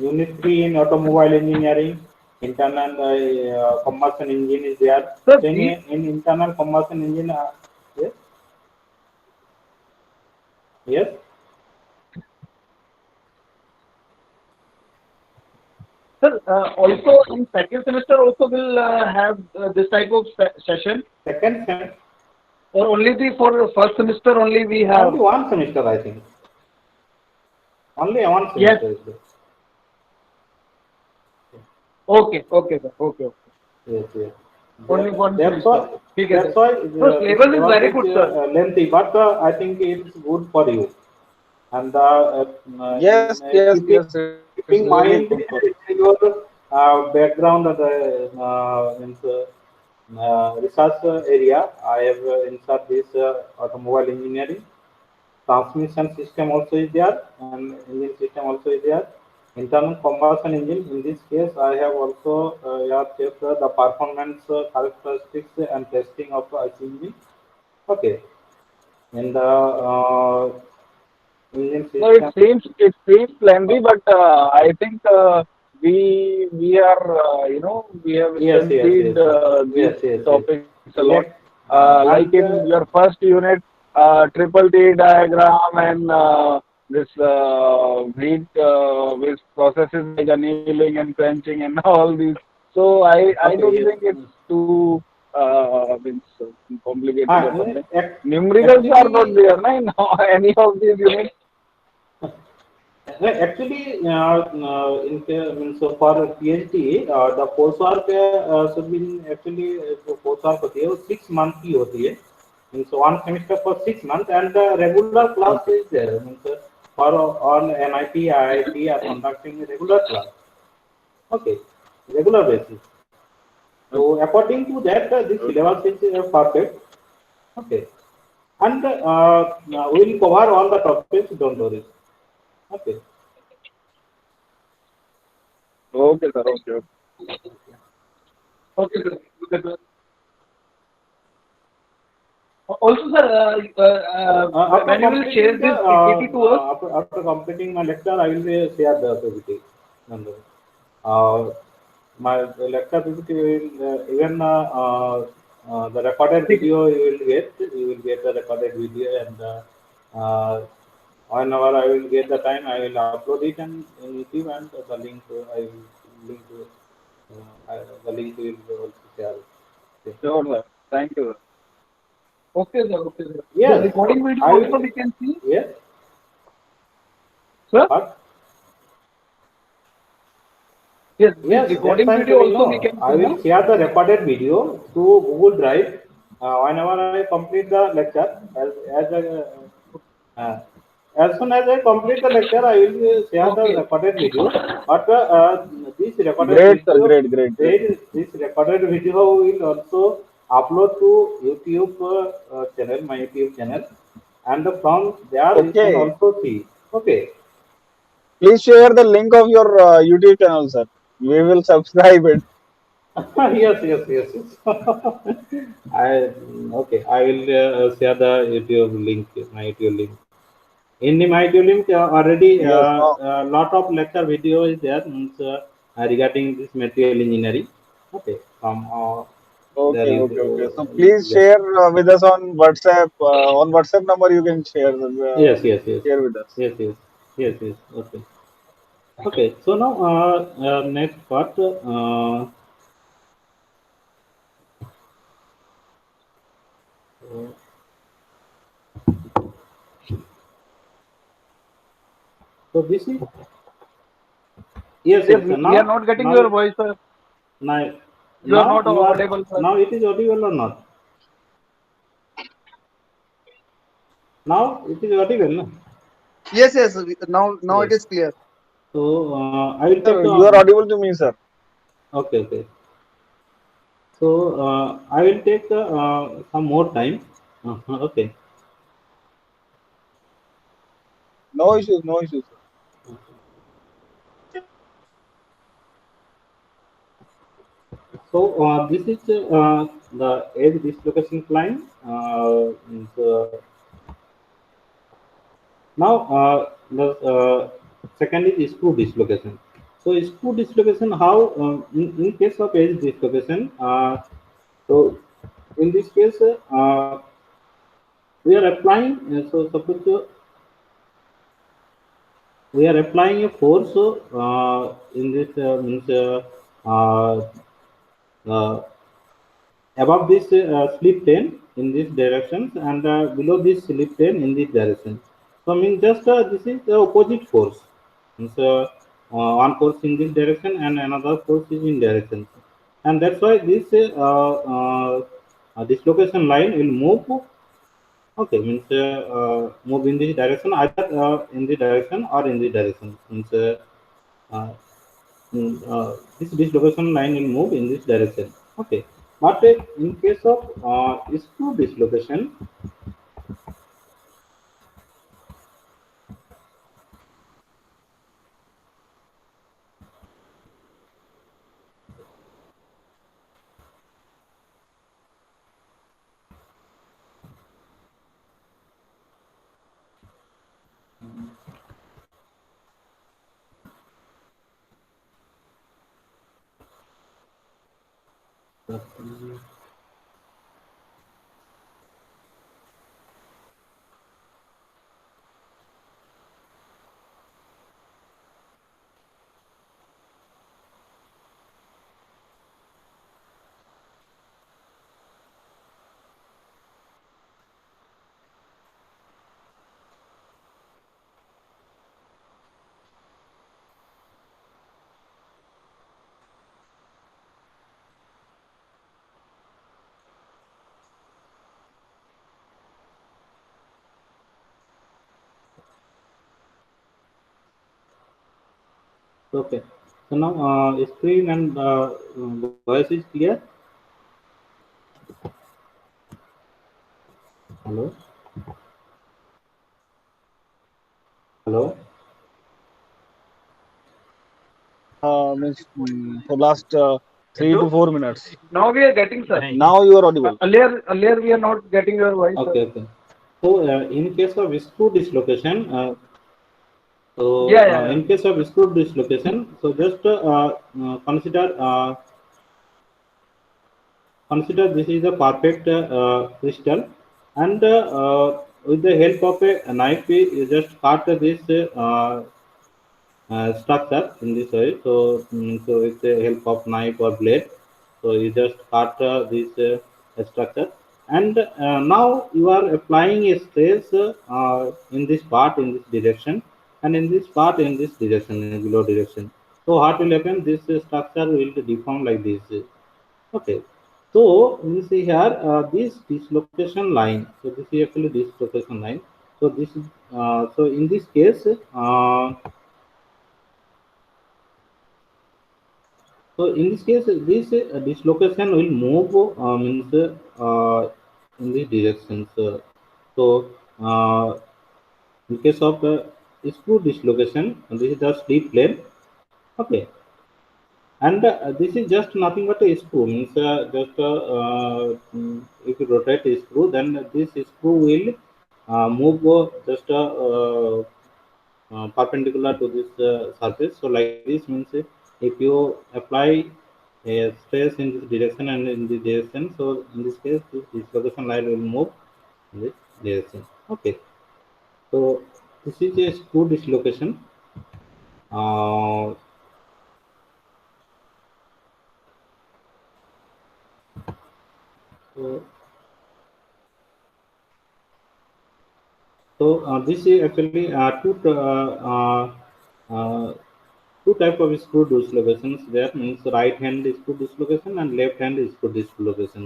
unit three in automobile engineering, internal combustion engine is there. Sir, So these in internal combustion engine, yes, yes. sir, also in second semester also will have this type of session, Second sem, or only the for first semester only we only have. one semester, I think. Only one Yes. semester is there. Okay, okay, sir. Okay, okay. Yes. Only one That's semester. why ठीक है sir. that's why So the syllabus is syllabus very is good, sir. lengthy, but I think it's good for you. And in Yes, yes, keeping yes. It's keeping really good mind for. your background means, research area, I have insert this automobile engineering. Transmission system also is there, and engine system also is there. Internal combustion engine. In this case, I have also have checked the performance characteristics and testing of the IC engine. Okay, in the engine No, system. it seems lengthy, but I think we are we have studied these Yes. topics a lot. Elect Like and in your first unit, triple T diagram and this heat with processes like annealing and quenching and all these. So I okay, don't yes. think it's too means complicated or something. Numericals are not Actually, there, na, in any of these units. actually, so for PhD, the coursework should be actually coursework होती है वो 6 month की होती है. Means one semester for 6 months, and the regular class Okay. is there. Means for all NIT, IIT are conducting regular class. Okay, regular basis. Okay. So according to that, this Okay. syllabus is perfect. Okay, and we will cover all the topics. Don't worry. Okay. Okay, sir. Okay. Okay. Okay, sir. Okay, sir. Also, sir, After when you will share completing the this PPT to us. after completing my lecture, I will share the PPT. Number. Uh, my lecture PPT will even the recorded ठीक है. video you will get. You will get the recorded video, and whenever I will get the time, I will upload it in YouTube, and the link I will link to the link will also share. Okay. Sure, sir. Thank you, sir. Okay, sir. Okay, sir. The Yes, recording video I also will. we can see, Yes, sir. but Yes, this yes, that's recording I'm video telling. also we No, can I see will now. share the recorded video to Google Drive whenever I complete the lecture. Uh, as soon as I complete the lecture, I will share the Okay. recorded video. But this recorded Great, sir. video, Great, great, great. this recorded video will also upload to YouTube channel, my YouTube channel, and from there you can Okay. also see. Okay. Please share the link of your YouTube channel, sir. We will subscribe it. Yes, yes, yes, yes. I okay. I will share the YouTube link, my YouTube link. In the my YouTube link already Yes. No. a lot of lecture video is there means, regarding this material engineering. Okay, from there Okay. is Okay. Okay. So you please get. share with us on WhatsApp. On WhatsApp number, you can Yes, yes, yes, share with us. yes, yes, yes, yes. Okay, okay. So now next part. So this is, yes, Yes, yes. we are not getting your Now, voice, sir. now, You are now not you are, audible, sir. now it is audible or not? Now it is audible, no? Yes, yes. Now it Yes. is clear. So I will take Sir, you are audible to me, sir. okay, okay. So I will take some more time. Okay. No issues. No issues, sir. So this is the edge dislocation line. Is, now the second is screw dislocation. So screw dislocation, how in case of edge dislocation. So in this case, we are applying. So suppose we are applying a force in this means uh, uh, above this slip plane in this directions, and below this slip plane in this direction. So I mean just this is the opposite force. Means, one force in this direction and another force is in direction, and that's why this dislocation line will move. Okay, means move in this direction, either in the direction or in the direction. Means uh, this dislocation line will move in this direction. Okay, but in case of screw dislocation, okay. So now screen and voice is clear. Hello, hello. Means for last 3 to 4 minutes. Now we are getting, sir. Now you are audible. Earlier we are not getting your voice, sir. Okay, okay. So in case of screw dislocation, Yeah, yeah, yeah. in case of screw dislocation, so just consider this is a perfect crystal, and with the help of a knife, we just cut this structure in this way. So, so with the help of knife or blade, so you just cut this structure, and now you are applying a stress in this part in this direction, and in this part in this direction, in below direction. So what will happen? This structure will deform like this. Okay. So you see here this dislocation line. So this is actually dislocation line. So this is so in this case, So in this case, this dislocation will move means in these directions. So uh, in case of screw dislocation, this is the slip plane. Okay, and this is just nothing but a screw. Means just if you rotate a screw, then this screw will move just perpendicular to this surface. So like this means if you apply a stress in this direction and in this direction, so in this case this dislocation line will move in this direction. Okay, so this is a screw dislocation. Uh, so, this is actually uh, two type of screw dislocations. There means right hand screw dislocation and left hand screw dislocation.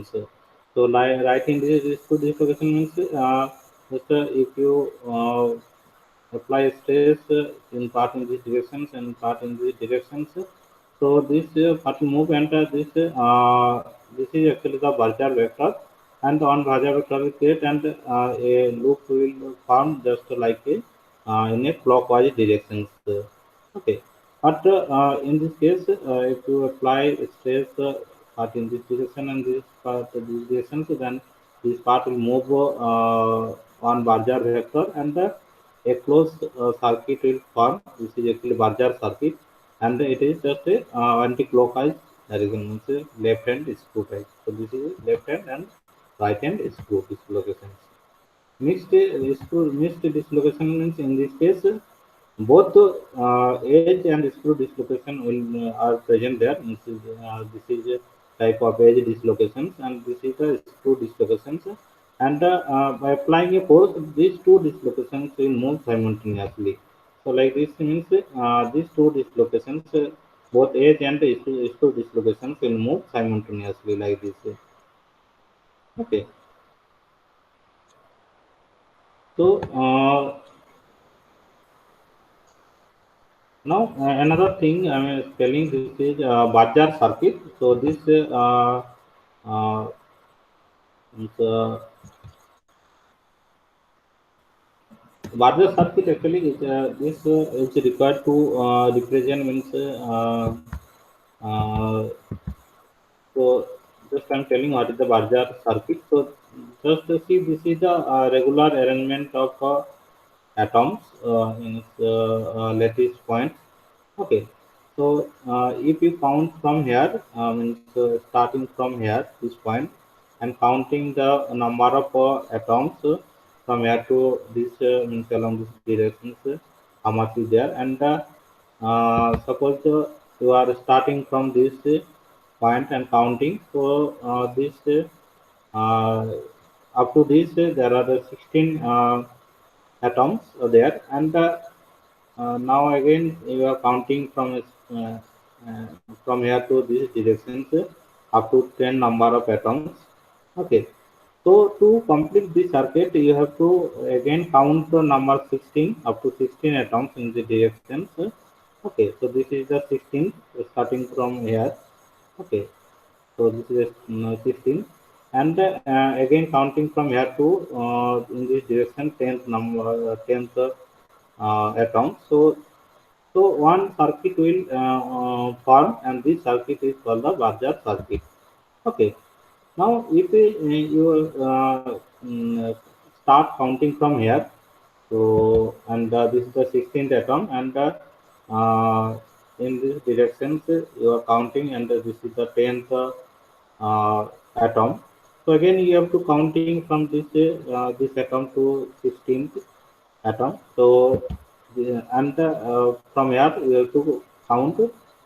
Right hand screw dislocation means just if you apply stress in part in these directions and part in these directions. So this part move and this is actually the Barjar vector, and on Barjar vector will create and a loop will form just like a in a clockwise directions. Okay, but in this case, if you apply stress part in this direction and this part in this direction, so then this part will move on Barjar vector and a closed circuit will form. This is actually Barjar circuit, and it is just a anti-clockwise direction, means left hand screw type. So this is left hand and right hand screw dislocations. Mixed dislocation means in this case both edge and screw dislocation will are present there. This is a type of edge dislocations, and this is the screw dislocations. And by applying a force, these two dislocations will move simultaneously. So, like this means these two dislocations, both edge and screw dislocations will move simultaneously like this. Okay. So now another thing I am telling, this is Bajar circuit. So this uh, is, Bajar circuit actually is this is required to represent means uh, so just I'm telling what is the Bajar circuit. So just to see, this is the regular arrangement of atoms in its lattice points. Okay, so if you count from here, means starting from here, this point, and counting the number of atoms from here to this means along this directions, how much is there, and suppose you are starting from this point and counting. So this up to this there are the 16 atoms there, and now again you are counting from here to these directions up to 10 number of atoms. Okay, so to complete this circuit you have to again count the number 16 up to 16 atoms in the directions. Okay, so this is the 16 starting from here. Okay, so this is 16, and again counting from here to in this direction 10th number 10th atom. So one circuit will form, and this circuit is called the Barger circuit. Okay. Now, if you start counting from here, so and this is the 16th atom, and in this directions you are counting, and this is the 10th atom. So again, you have to counting from this atom to 16th atom. So and from here we have to count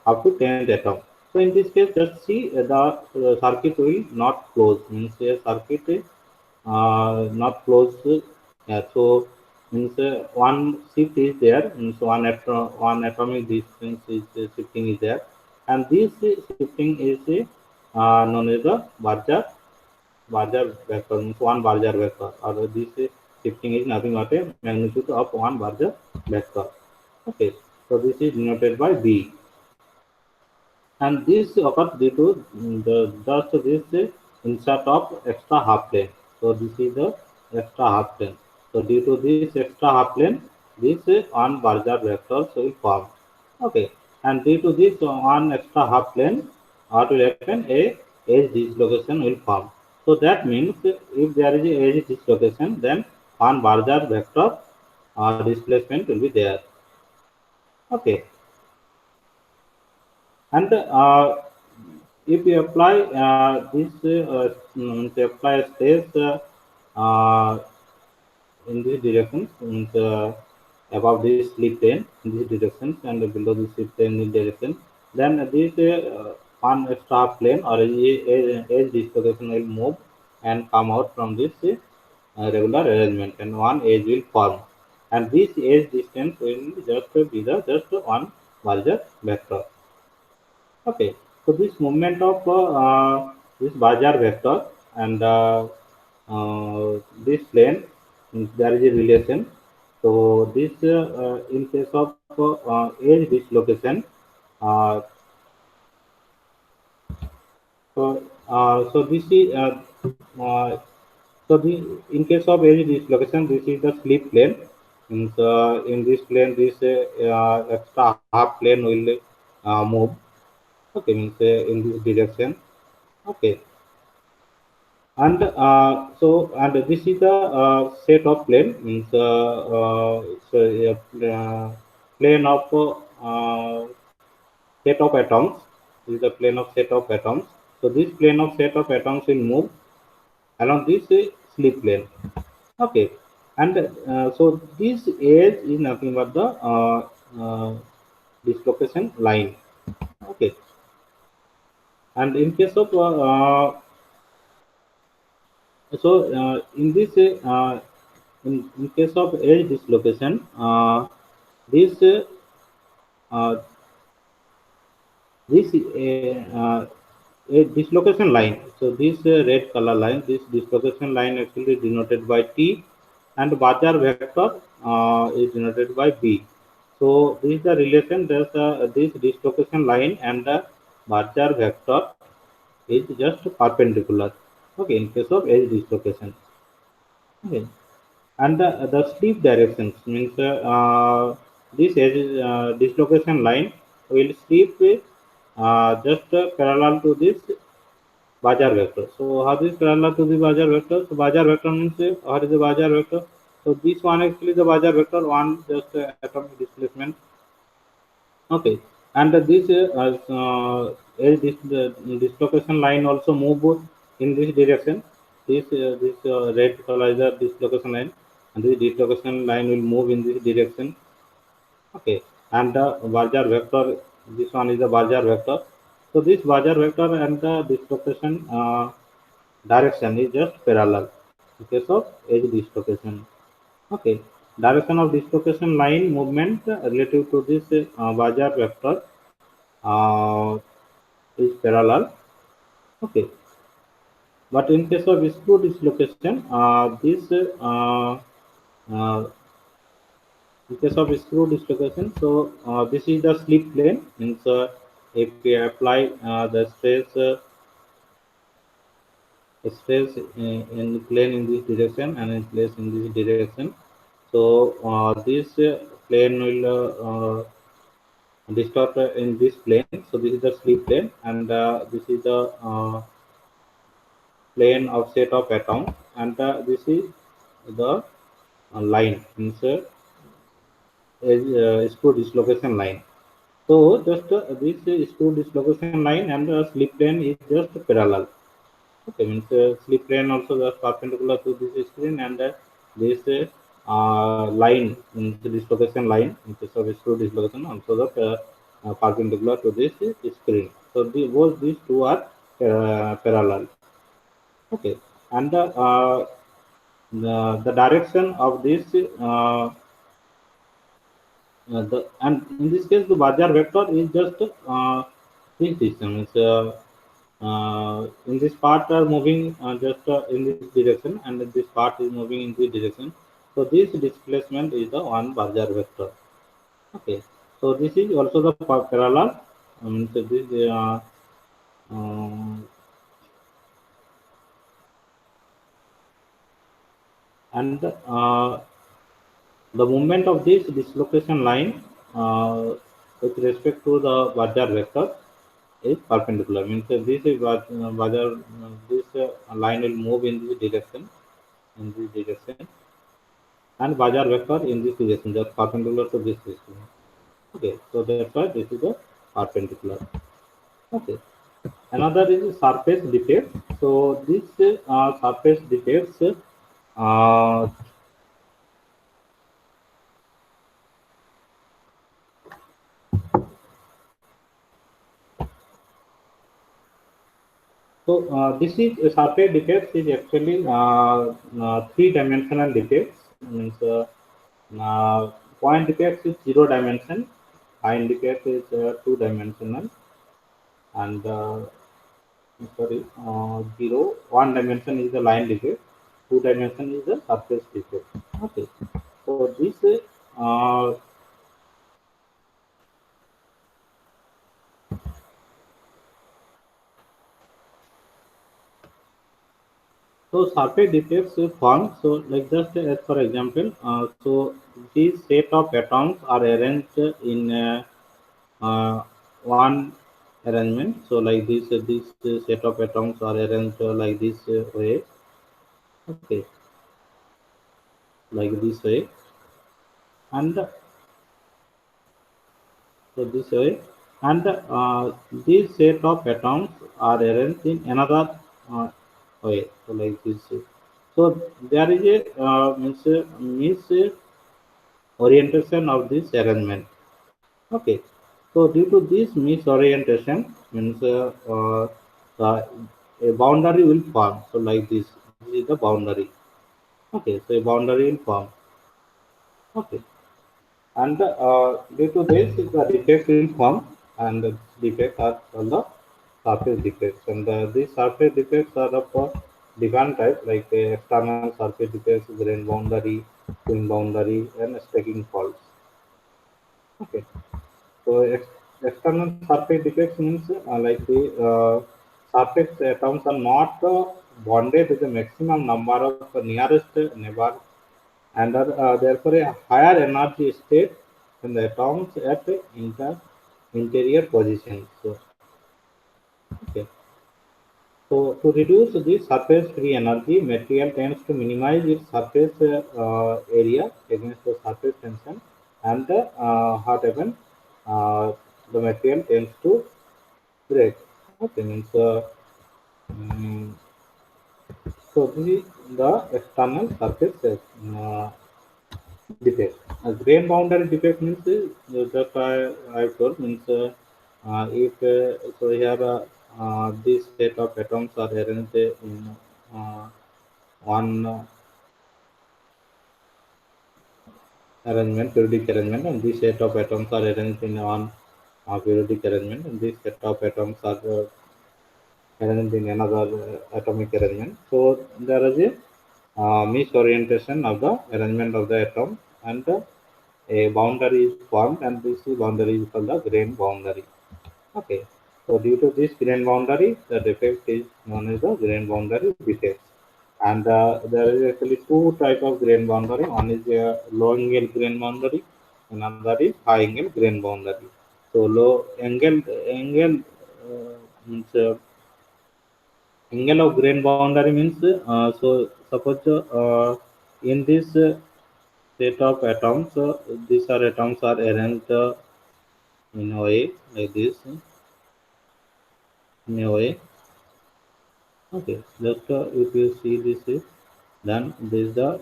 up to 10th atom. So in this case, just see the circuit will not close. Means a circuit not closed. Yeah, so means one shift is there. Means one atomic distance is shifting is there, and this shifting is known as the Barger vector. Means one Barger vector, or this shifting is nothing but a magnitude of one Barger vector. Okay, so this is denoted by B. and this occurs due to the just this insert of extra half plane. So this is the extra half plane. So due to this extra half plane, this one Barger vectors will form. Okay, and due to this one extra half plane, what will happen? A edge dislocation will form. So that means if there is a edge dislocation, then one Barger vector displacement will be there. Okay, and if you apply this to apply stress uh, in this direction, means, above this slip plane in this direction and below the slip plane in this direction, then this one extra plane or edge dislocation will move and come out from this regular arrangement, and one edge will form, and this edge distance will just be the just one larger vector. Okay, so this movement of this Bajar vector and this plane, there is a relation. So this in case of edge dislocation, uh, so this is uh, so the in case of edge dislocation, this is the slip plane. In this plane, this extra half plane will move. Okay, means in this direction. Okay, and and this is the set of plane, means so, plane of set of atoms. This is the plane of set of atoms. So this plane of set of atoms will move along this slip plane. Okay, and so this edge is nothing but the dislocation line. Okay, and in case of so in this in case of edge dislocation, this this a dislocation line. So this red color line, this dislocation line actually denoted by T, and Bajar vector is denoted by B. So this is the relation. There's this dislocation line and the Bajar vector is just perpendicular. Okay, in case of edge dislocation. Okay, and the sleep directions means this edge dislocation line will sleep just parallel to this Bajar vector. So how is parallel to the Bajar vector? So Bajar vector means what is the Bajar vector? So this one actually the Bajar vector, one just atomic displacement. Okay, and this edge dislocation line also move in this direction. This red color is the dislocation line, and this dislocation line will move in this direction. Okay, and the Bajar vector, this one is the Bajar vector. So this Bajar vector and the dislocation direction is just parallel in case of edge dislocation. Okay, direction of dislocation line movement relative to this Bajar vector uh, is parallel. Okay, but in case of screw dislocation, this uh, in case of screw dislocation, so this is the slip plane. Means if we apply the stress in the plane in this direction and in place in this direction, so this plane will distort in this plane. So this is the slip plane, and this is the plane of set of atoms, and this is the line, means screw dislocation line. So just this screw dislocation line and slip plane is just parallel. Okay, means slip plane also just perpendicular to this screen, and this line, means dislocation line in case of screw dislocation also the perpendicular to this screen. So both these two are parallel. Okay, and the direction of this and in this case the Bajar vector is just this distance. In this part are moving just in this direction, and this part is moving in this direction. So this displacement is the one Bajar vector. Okay, so this is also the parallel. So this uh, and the movement of this dislocation line with respect to the Bajar vector is perpendicular. Means this is Bajar, this line will move in this direction, and Bajar vector in this direction, just perpendicular to this direction. Okay, so that's why this is the perpendicular. Okay, another is surface defect. So this surface defects. Uh, So this is surface defects is actually three-dimensional defects. Means point defects is zero dimension, line defect is two-dimensional, and sorry, zero one dimension is the line defect, two dimension is the surface defect. Okay, so this uh, so surface defects form. So like just as for example, so these set of atoms are arranged in one arrangement. So like this set of atoms are arranged like this way. Okay, like this way, and so this way, and this set of atoms are arranged in another uh, way. So like this. So there is a misorientation of this arrangement. Okay, so due to this misorientation, means a boundary will form. So like this, this is the boundary. Okay, so a boundary will form. Okay, and due to this, the defect will form, and the defects are called the surface defects. And these surface defects are of different type, like external surface defects, grain boundary, twin boundary, and stacking faults. Okay. So external surface defects means like the surface atoms are not bonded with the maximum number of nearest neighbor, and are therefore a higher energy state than the atoms at interior positions. So, okay. So to reduce this surface free energy, material tends to minimize its surface area against the surface tension, and what happens? Uh, the material tends to break. Okay, means mm, so this is the external surface defect. Grain boundary defect means just I told means if so here this set of atoms are arranged in uh, one arrangement, periodic arrangement, and this set of atoms are arranged in one periodic arrangement, and this set of atoms are arranged in another atomic arrangement. So there is a misorientation of the arrangement of the atom, and a boundary is formed, and this boundary is called the grain boundary. Okay. So due to this grain boundary, the defect is known as the grain boundary defect. And there is actually two type of grain boundary. One is a low angle grain boundary, another is high angle grain boundary. So low angle means angle of grain boundary means so suppose in this set of atoms, these are atoms are arranged in a way like this, in a way. Okay, just if you see this, then this is the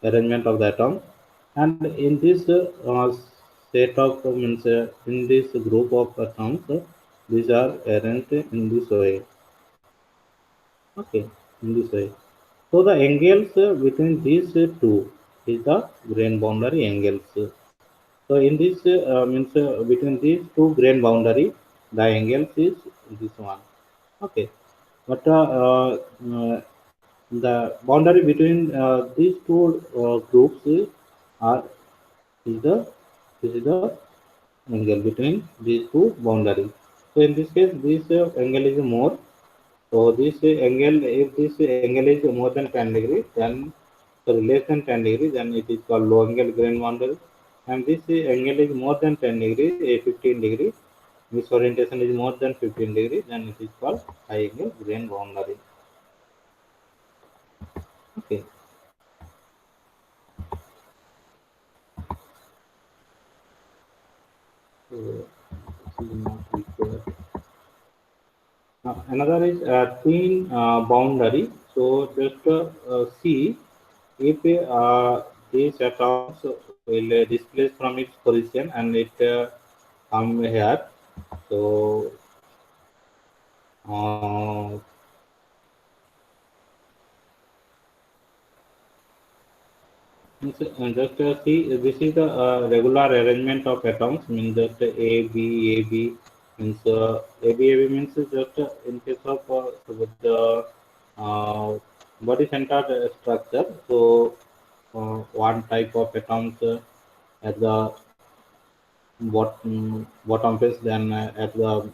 arrangement of the atom, and in this set of means in this group of atoms, these are arranged in this way. Okay, in this way. So the angles between these two is the grain boundary angles. So in this means between these two grain boundary, the angles is this one. Okay, but the boundary between these two groups are is the this is the angle between these two boundaries. So in this case, this angle is more. So this angle, if this angle is more than 10 degree, then sorry less than 10 degree, then it is called low angle grain boundary. And this angle is more than 10 degree, a 15 degree. This orientation is more than 15 degree, then it is called high angle grain boundary. Okay. So this is not required. Another is twin boundary. So just see if these atoms will displace from its position and it come here. So uh, just see this is the regular arrangement of atoms. Means just A B means A B means just in case of with the uh, body centered structure. So one type of atoms at the bottom face, then at the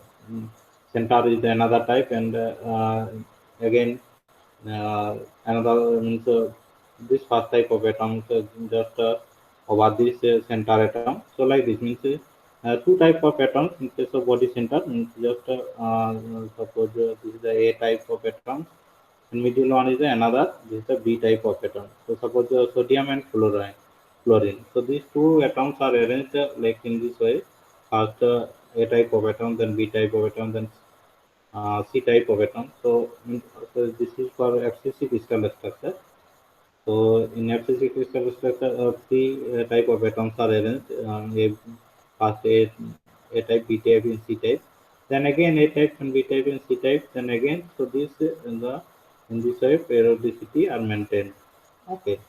center is another type, and again another means this first type of atoms just over this center atom. So like this means two type of atoms in case of body center means just suppose this is the A type of atom and middle one is another. This is the B type of atom. So suppose sodium and chlorine. So these two atoms are arranged like in this way. First A type of atom, then B type of atom, then C type of atom. So this is for FCC crystal structure. So in FCC crystal structure, three type of atoms are arranged. First A type, B type, and C type. Then again A type and B type and C type. Then again, so this in this way periodicity are maintained. Okay,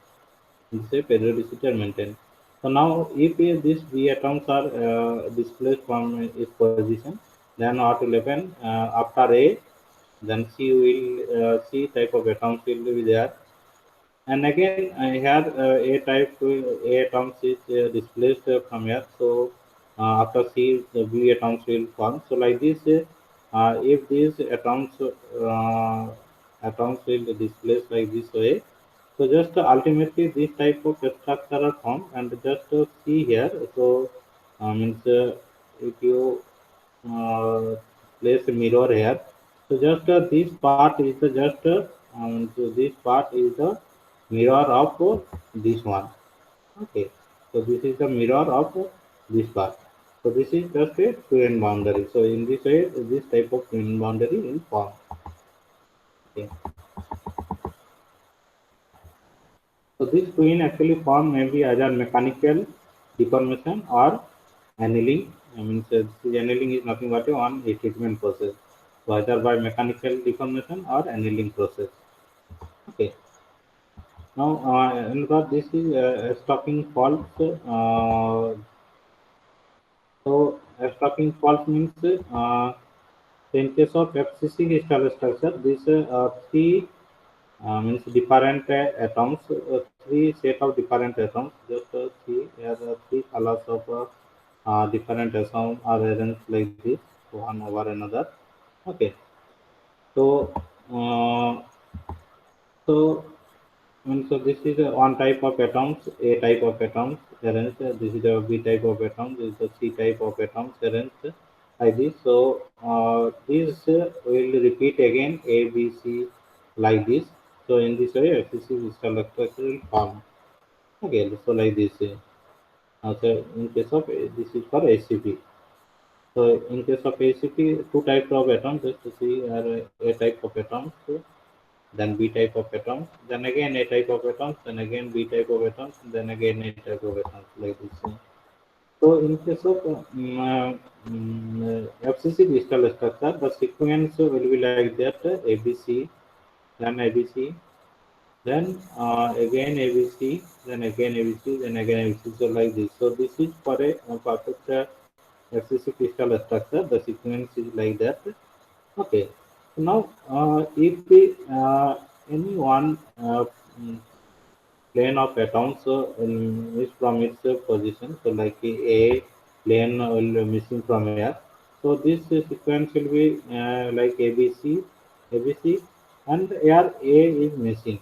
in this way periodicity are maintained. So now if these B atoms are displaced from its position, then what will happen after A? Then C type of atoms will be there, and again here A type A atoms is displaced from here. So after C the B atoms will form. So like this if these atoms will displace like this way, so just ultimately this type of structure are formed. And just see here, so means if you place a mirror here, so just this part is the just so this part is the mirror of this one. Okay, so this is the mirror of this part. So this is just a twin boundary. So in this way, this type of twin boundary will form. Okay. So this twin actually form maybe either mechanical deformation or annealing. I mean, so this annealing is nothing but a one a treatment process. So either by mechanical deformation or annealing process. Okay. Now, another this is stocking faults. So stocking fault means in case of FCC crystal structure, this three means different atoms, three set of different atoms. Just see here three colors of different atoms are arranged like this, one over another. Okay, so so so this is one type of atoms, A type of atoms arranged. This is a B type of atom. This is the C type of atoms arranged like this. So this will repeat again A, B, C like this. So in this way, FCC crystal structure will form. Okay, so like this. So in case of this is for ACP. So in case of ACP, two types of atoms. Just to see are A type of atoms, then B type of atoms, then again A type of atoms, then again B type of atoms, then again A type of atoms like this. So in case of FCC crystal structure, the sequence will be like that: ABC, then ABC, then again ABC, then again ABC, then again ABC. So like this. So this is for a perfect FCC crystal structure. The sequence is like that. Okay. So now, if we, any one plane of atoms is from its position, so like A, plane will missing from here. So this sequence will be like ABC, and here A is missing.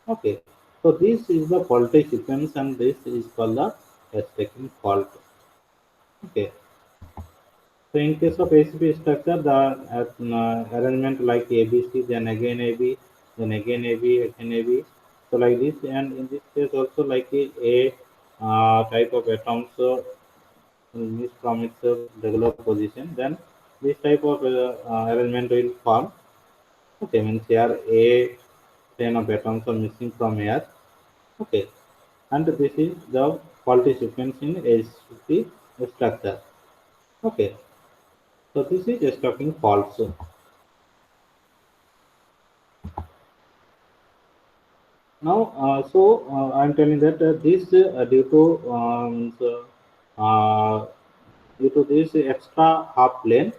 Okay, so this is the faulty sequence, and this is called the stacking fault. Okay, so in case of ACP structure, the arrangement like ABC, then again AB, then again AB, again AB. So like this, and in this case also like a type of atoms missed from its regular position, then this type of arrangement will form. Okay, means here a chain of atoms are missing from here. Okay, and this is the faulty sequence in ACP structure. Okay, so this is stacking faults. Now, I'm telling that this uh, due to this extra half plane,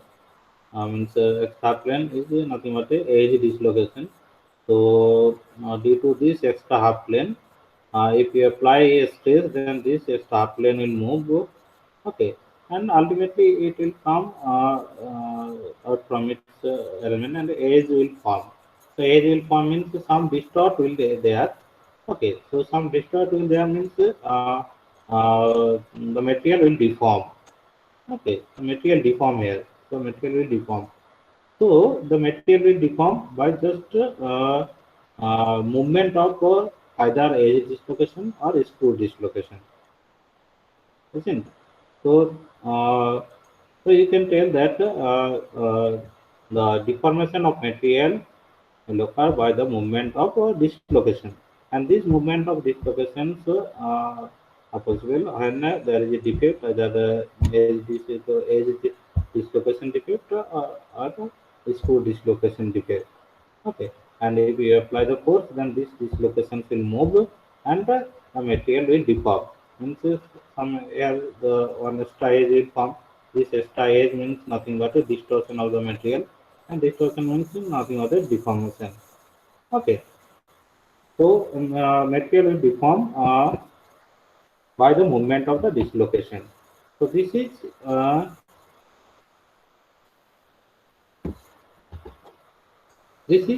means extra plane is nothing but a edge dislocation. So, due to this extra half plane, if you apply a stress, then this extra half plane will move. Okay, and ultimately it will come out from its element, and edge will form. So edge will form means some distort will there. Okay, so some distort will there means the material will deform. Okay, the material deform here. So material will deform. So the material will deform by just movement of either edge dislocation or screw dislocation. Isn't? So, so you can tell that the deformation of material will occur by the movement of dislocation, and this movement of dislocations are possible when there is a defect, either the edge dislocation defect or screw dislocation defect. Okay, and if you apply the force, then this dislocations will move, and the material will deform. Means some here the one extra edge will form. This extra edge means nothing but a distortion of the material, and distortion means nothing but a deformation. Okay, so material will deform by the movement of the dislocation. So this is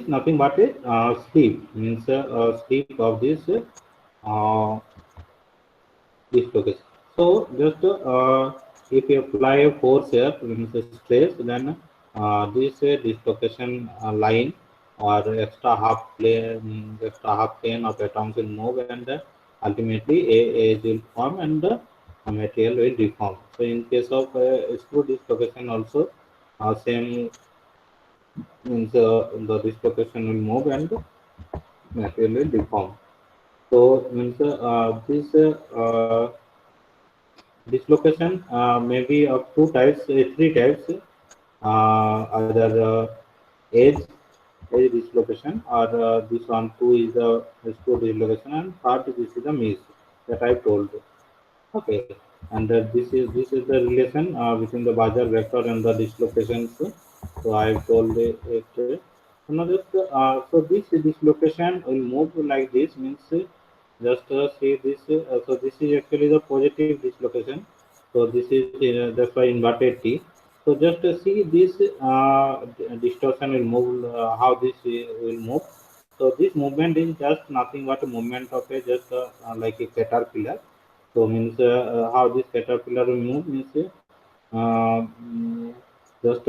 nothing but a slip, means slip of this uh, dislocation. So just if you apply a force here, means stress, then this dislocation line or extra half plane of atoms will move, and ultimately a edge will form, and the material will deform. So in case of screw dislocation also, same means the dislocation will move and material will deform. So means this dislocation may be of two types, three types, either edge edge dislocation, or this one two is the screw dislocation, and third this is the miss that I told. Okay, and this is the relation between the Bajar vector and the dislocations. So I told it. Now just so this dislocation will move like this, means just see this. So this is actually the positive dislocation. So this is that's why inverted T. So just see this distortion will move. How this will move. So this movement is just nothing but a movement of a just like a caterpillar. So means how this caterpillar will move means just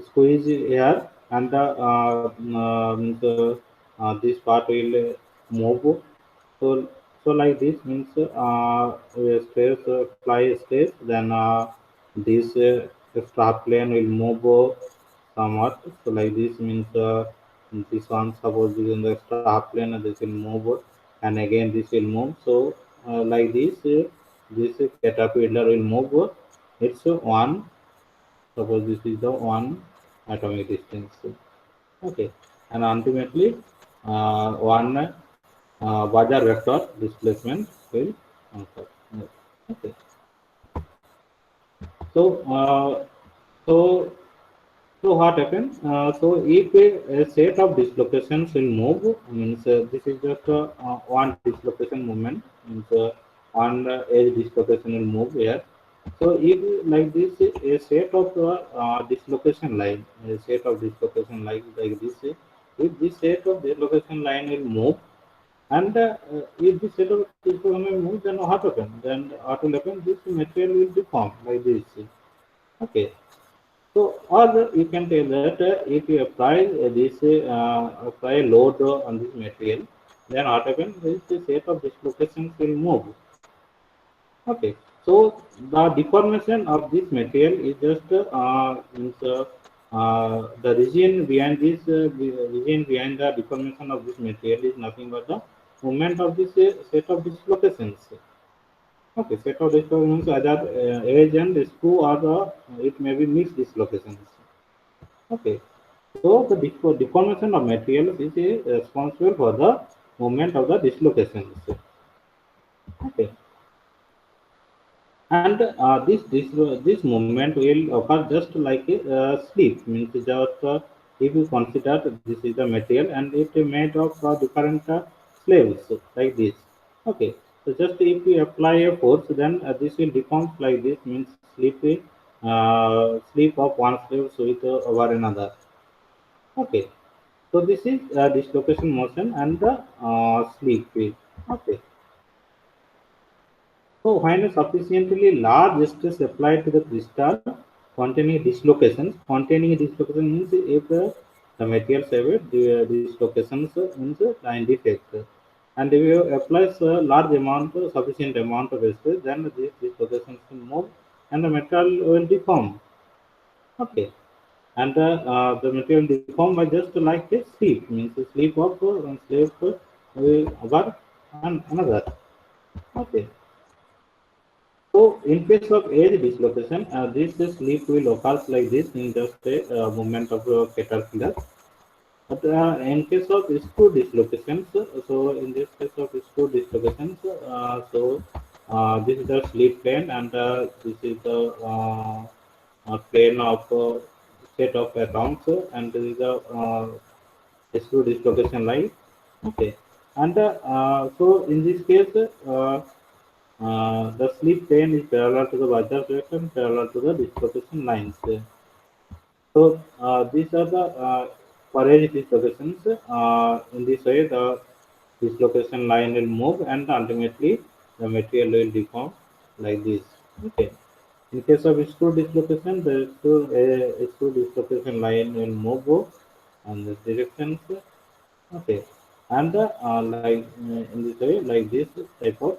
squeeze air, and means this part will move. So so like this means stress fly stress, then this strap plane will move somewhat. So like this means this one suppose this is the strap plane, and this will move, and again this will move. So like this caterpillar will move. It's one. Suppose this is the one atomic distance. Okay, and ultimately one Bajar vector displacement will occur. Okay, so so so what happens? So if a set of dislocations will move, means this is just one dislocation movement. Means and edge dislocation will move here. So if like this, a set of dislocation line, a set of dislocation like this, if this set of dislocation line will move, and if this set of dislocation will move, then what happen? Then what will happen? This material will deform like this. Okay. So, or you can tell that if you apply apply a load on this material, then what happens? This set of dislocations will move. Okay, so the deformation of this material is just the region behind the deformation of this material is nothing but the movement of this set of dislocations. Okay, set of dislocations either edge and screw or it may be mixed dislocations. Okay, so the deformation of materials is responsible for the movement of the dislocations. Okay, and this movement will occur just like a sleep, means just if you consider this is the material and it is made of different slaves like this. Okay, so just if we apply a force, then this will deform like this, means sleep of one slave with over another. Okay, so this is dislocation motion and the sleep wheel. Okay, so when a sufficiently large stress applied to the crystal containing dislocation means if the material have the dislocations means line defect. And if you apply a large amount, sufficient amount of stress, then these dislocations will move and the material will deform. Okay, and the material deform by just like a sleep, means a sleep of one slave over and another. Okay. So, in case of edge dislocation, this slip will occur like this in just a movement of a caterpillar. But in case of screw dislocations, so in this case of screw dislocations, this is the slip plane and this is the plane of set of atoms and this is the screw dislocation line. Okay, and so in this case, the slip plane is parallel to the bias direction, parallel to the dislocation lines. So these are the coverage dislocations. In this way, the dislocation line will move, and ultimately the material will deform like this. Okay. In case of screw dislocation, the screw dislocation line will move on the directions. Okay, and in this way, like this type of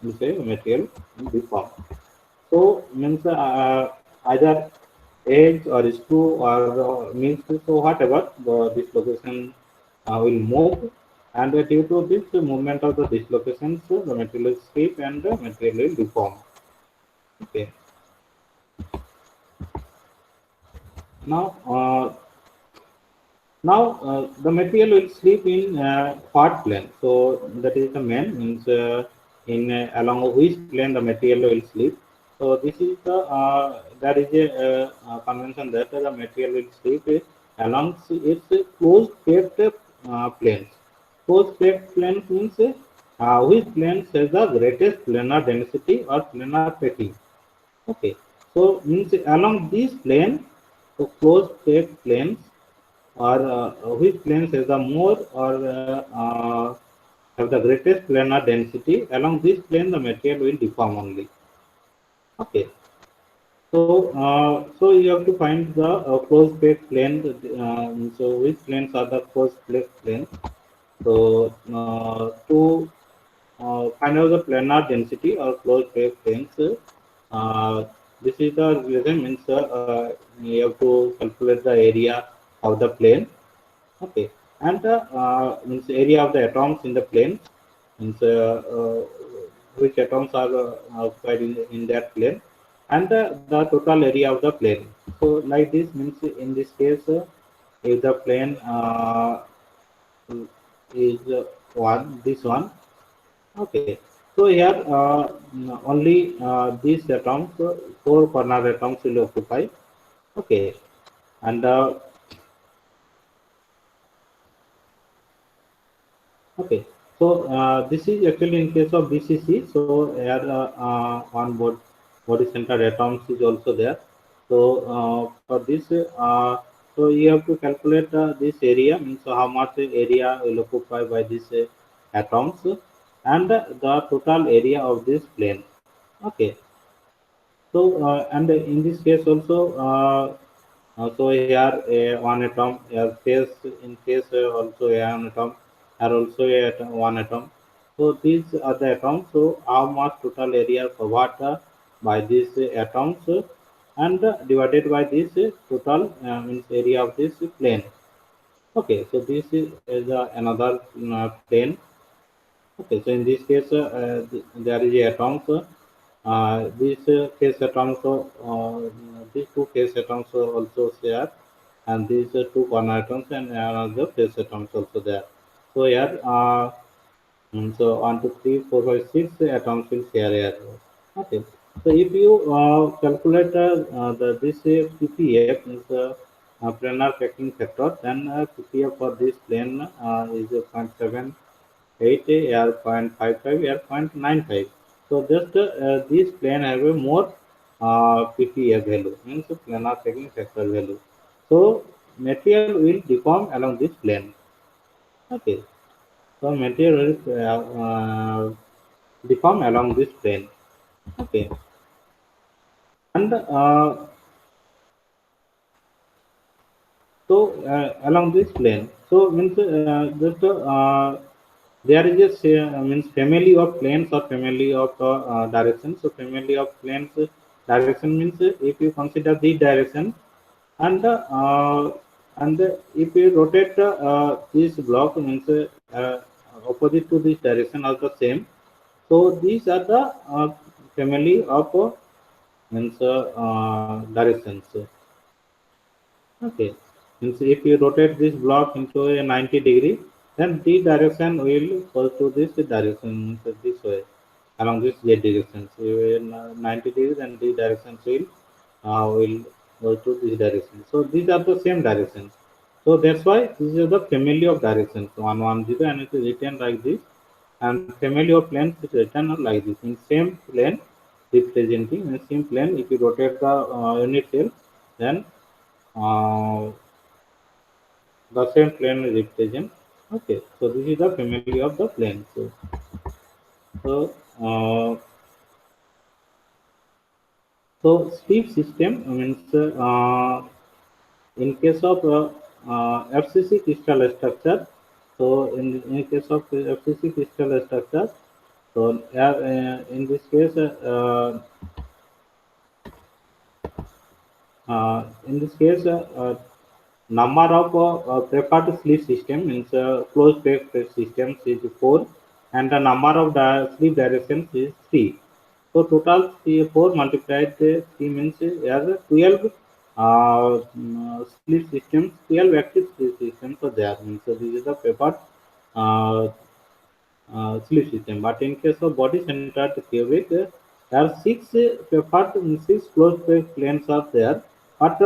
we say material in this form. So means either edge or screw or means so whatever the dislocation will move, and due to this movement of the dislocations, the material will slip and the material will deform. Okay. Now the material will sleep in part plane. So that is the main means in along which plane the material will sleep. So this is the there is a convention that the material will sleep along its closed shaped planes. Closed shaped planes means which planes has the greatest planar density or planar packing. Okay, so means along these plane, so closed shaped planes or which planes has the more or have the greatest planar density. Along this plane, the material will deform only. Okay. So you have to find the closed plate plane. So which planes are the closed plate planes? So to find out the planar density or closed plate planes, this is the reason means you have to calculate the area of the plane. Okay, and the means area of the atoms in the plane means which atoms are occupied in that plane, and the total area of the plane. So like this means in this case, if the plane is one, this one. Okay, so here only these atoms, four corner atoms will occupy. Okay, and okay, so So this is actually in case of BCC. So here on board body center atoms is also there. So for this, so you have to calculate this area, means how much area will occupy by these atoms, and the total area of this plane. Okay. So and in this case also, so here one atom, phase in phase also one atom, are also one atom. So these are the atoms. So how much total area covered by these atoms, and divided by this total means area of this plane. Okay, so this is another plane. Okay, so in this case, there is a atoms. These phase atoms, these two phase atoms also share, and these two corner atoms and another phase atoms also there. So here, so 1, 2, 3, 4, 5, 6 atoms will share here. Okay, so if you calculate this PPF is planar packing factor, then PPF for this plane is 0.78, air 0.55, air 0.95. So just this plane have a more PPF value, means planar packing factor value. So material will deform along this plane. Okay, so material will deform along this plane. Okay, and so along this plane, so means just there is a means family of planes or family of directions. So family of planes direction means if you consider the direction, and if you rotate this block, means opposite to this direction are the same. So these are the family of means directions. Okay, means if you rotate this block into a 90-degree, then the direction will go to this direction, means this way, along this z direction. So in 90 degrees, and the directions will go to this direction. So these are the same directions. So that's why this is the family of directions 110, and it is written like this. And family of planes is written like this in same plane, representing in same plane. If you rotate the unit cell, then uh, the same plane is represent. Okay, so this is the family of the plane. So uh, so sleep system means in case of FCC crystal structure. So in case of FCC crystal structure, so in this case, number of preferred sleep system means closed pack systems is 4, and the number of the sleep directions is 3. So total 4 multiplied 3 means as 12 sleep systems, 12 active sleep systems are there. Means this is the preferred uh, sleep system. But in case of body centered cubic, there are six closed pack planes are there. But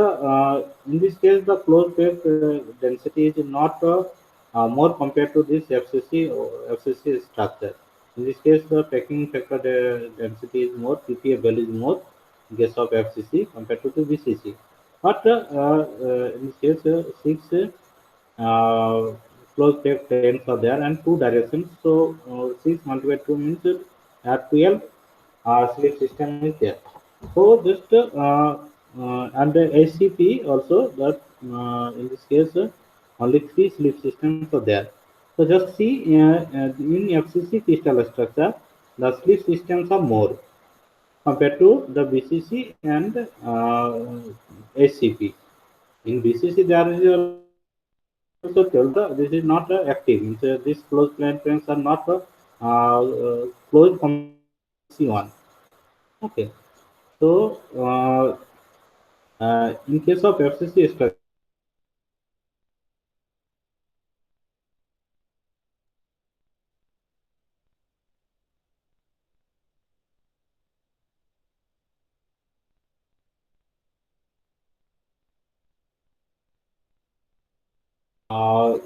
in this case, the closed pack density is not more compared to this FCC structure. In this case, the packing factor density is more, PPA value is more in case of FCC compared to the BCC. But in this case, six uh, closed pack planes are there and two directions. So 6 multiplied 2 means 12 sleep system is there. So just and the ACP also, that in this case only 3 sleep systems are there. So just see in FCC crystal structure, the sleep systems are more compared to the BCC and ACP. In BCC, there is also told this is not active. Means, these closed plane frames are not closed compared to the BCC one. Okay. So in case of FCC structure,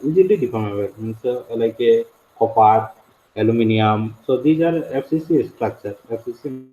easily deformable. Means like a copper, aluminium. So these are FCC structure. FCC means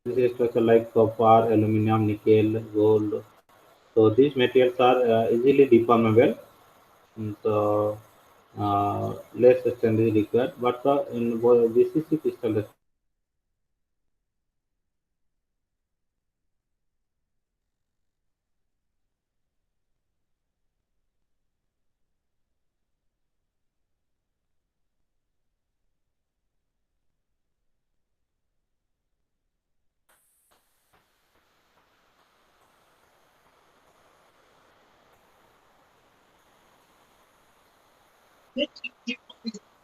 FCC structure like copper, aluminum, nickel, gold. So these materials are easily deformable. So less strength is required. But in BCC crystal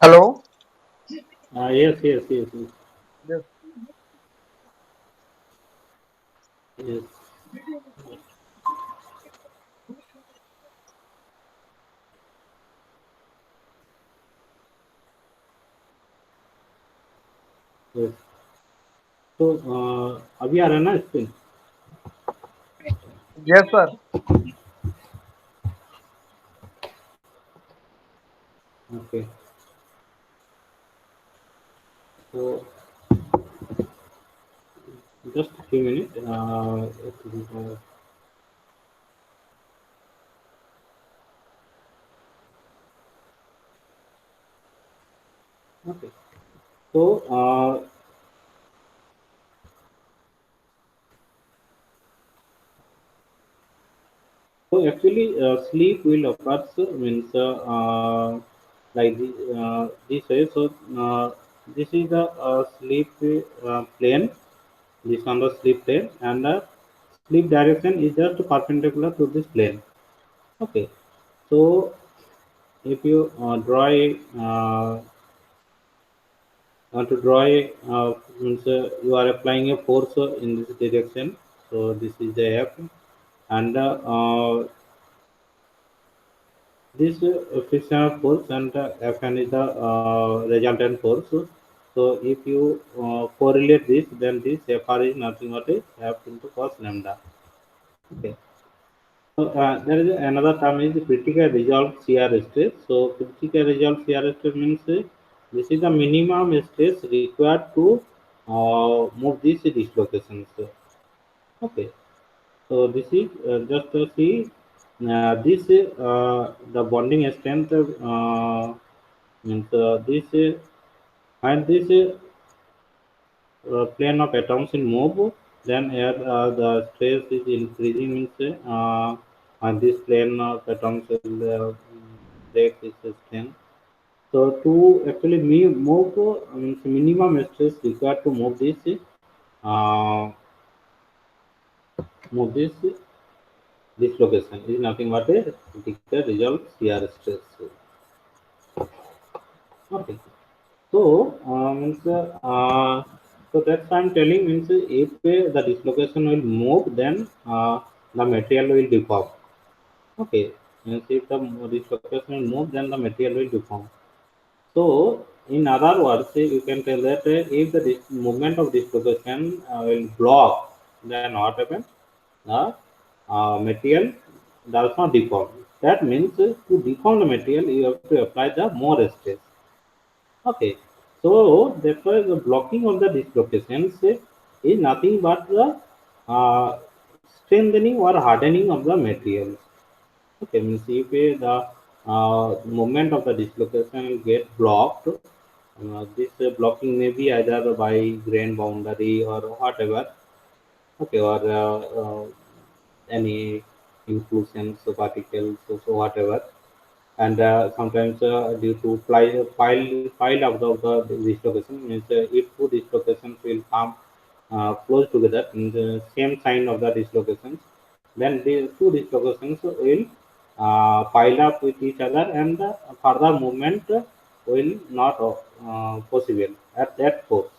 Hello. yes, yes, yes, yes, Yes. yes, yes. तो अभी आ रहा है ना screen? Yes, sir. Okay, तो just few minute okay. तो actually sleep will occurs means like this way. So this is the sleep plane. This on the sleep plane, and the sleep direction is just perpendicular to this plane. Okay. So if you draw a to draw a means you are applying a force in this direction. So this is the F, and this frictional force, and Fn is the resultant force. So if you correlate this, then this Fr is nothing but a F into cos lambda. Okay. So there is another term is critical resolved shear stress. So critical resolved shear stress means this is the minimum stress required to move these dislocations. Okay. So this is just to see this the bonding strength means this and this plane of atoms in move, then here the stress is increasing means on this plane of atoms will break this strain. So to actually move means minimum stress required to uh, move this location is nothing but a critical resolve shear stress. Okay. So, so that's why I'm telling means if the dislocation will move, then the material will deform. Okay, means if the dislocation will move, then the material will deform. So, in other words, you can tell that if the movement of dislocation will block, then what happens? The material does not deform. That means to deform the material, you have to apply the more stress. Okay, so that's why the blocking of the dislocations is nothing but the uh, strengthening or hardening of the materials. Okay, means if the movement of the dislocation will get blocked, this blocking may be either by grain boundary or whatever. Okay, or any inclusions, so particles, so whatever, and sometimes due to pile of the dislocation means if two dislocations will come close together in the same sign of the dislocations, then the two dislocations will pile up with each other, and further movement will not possible at that force,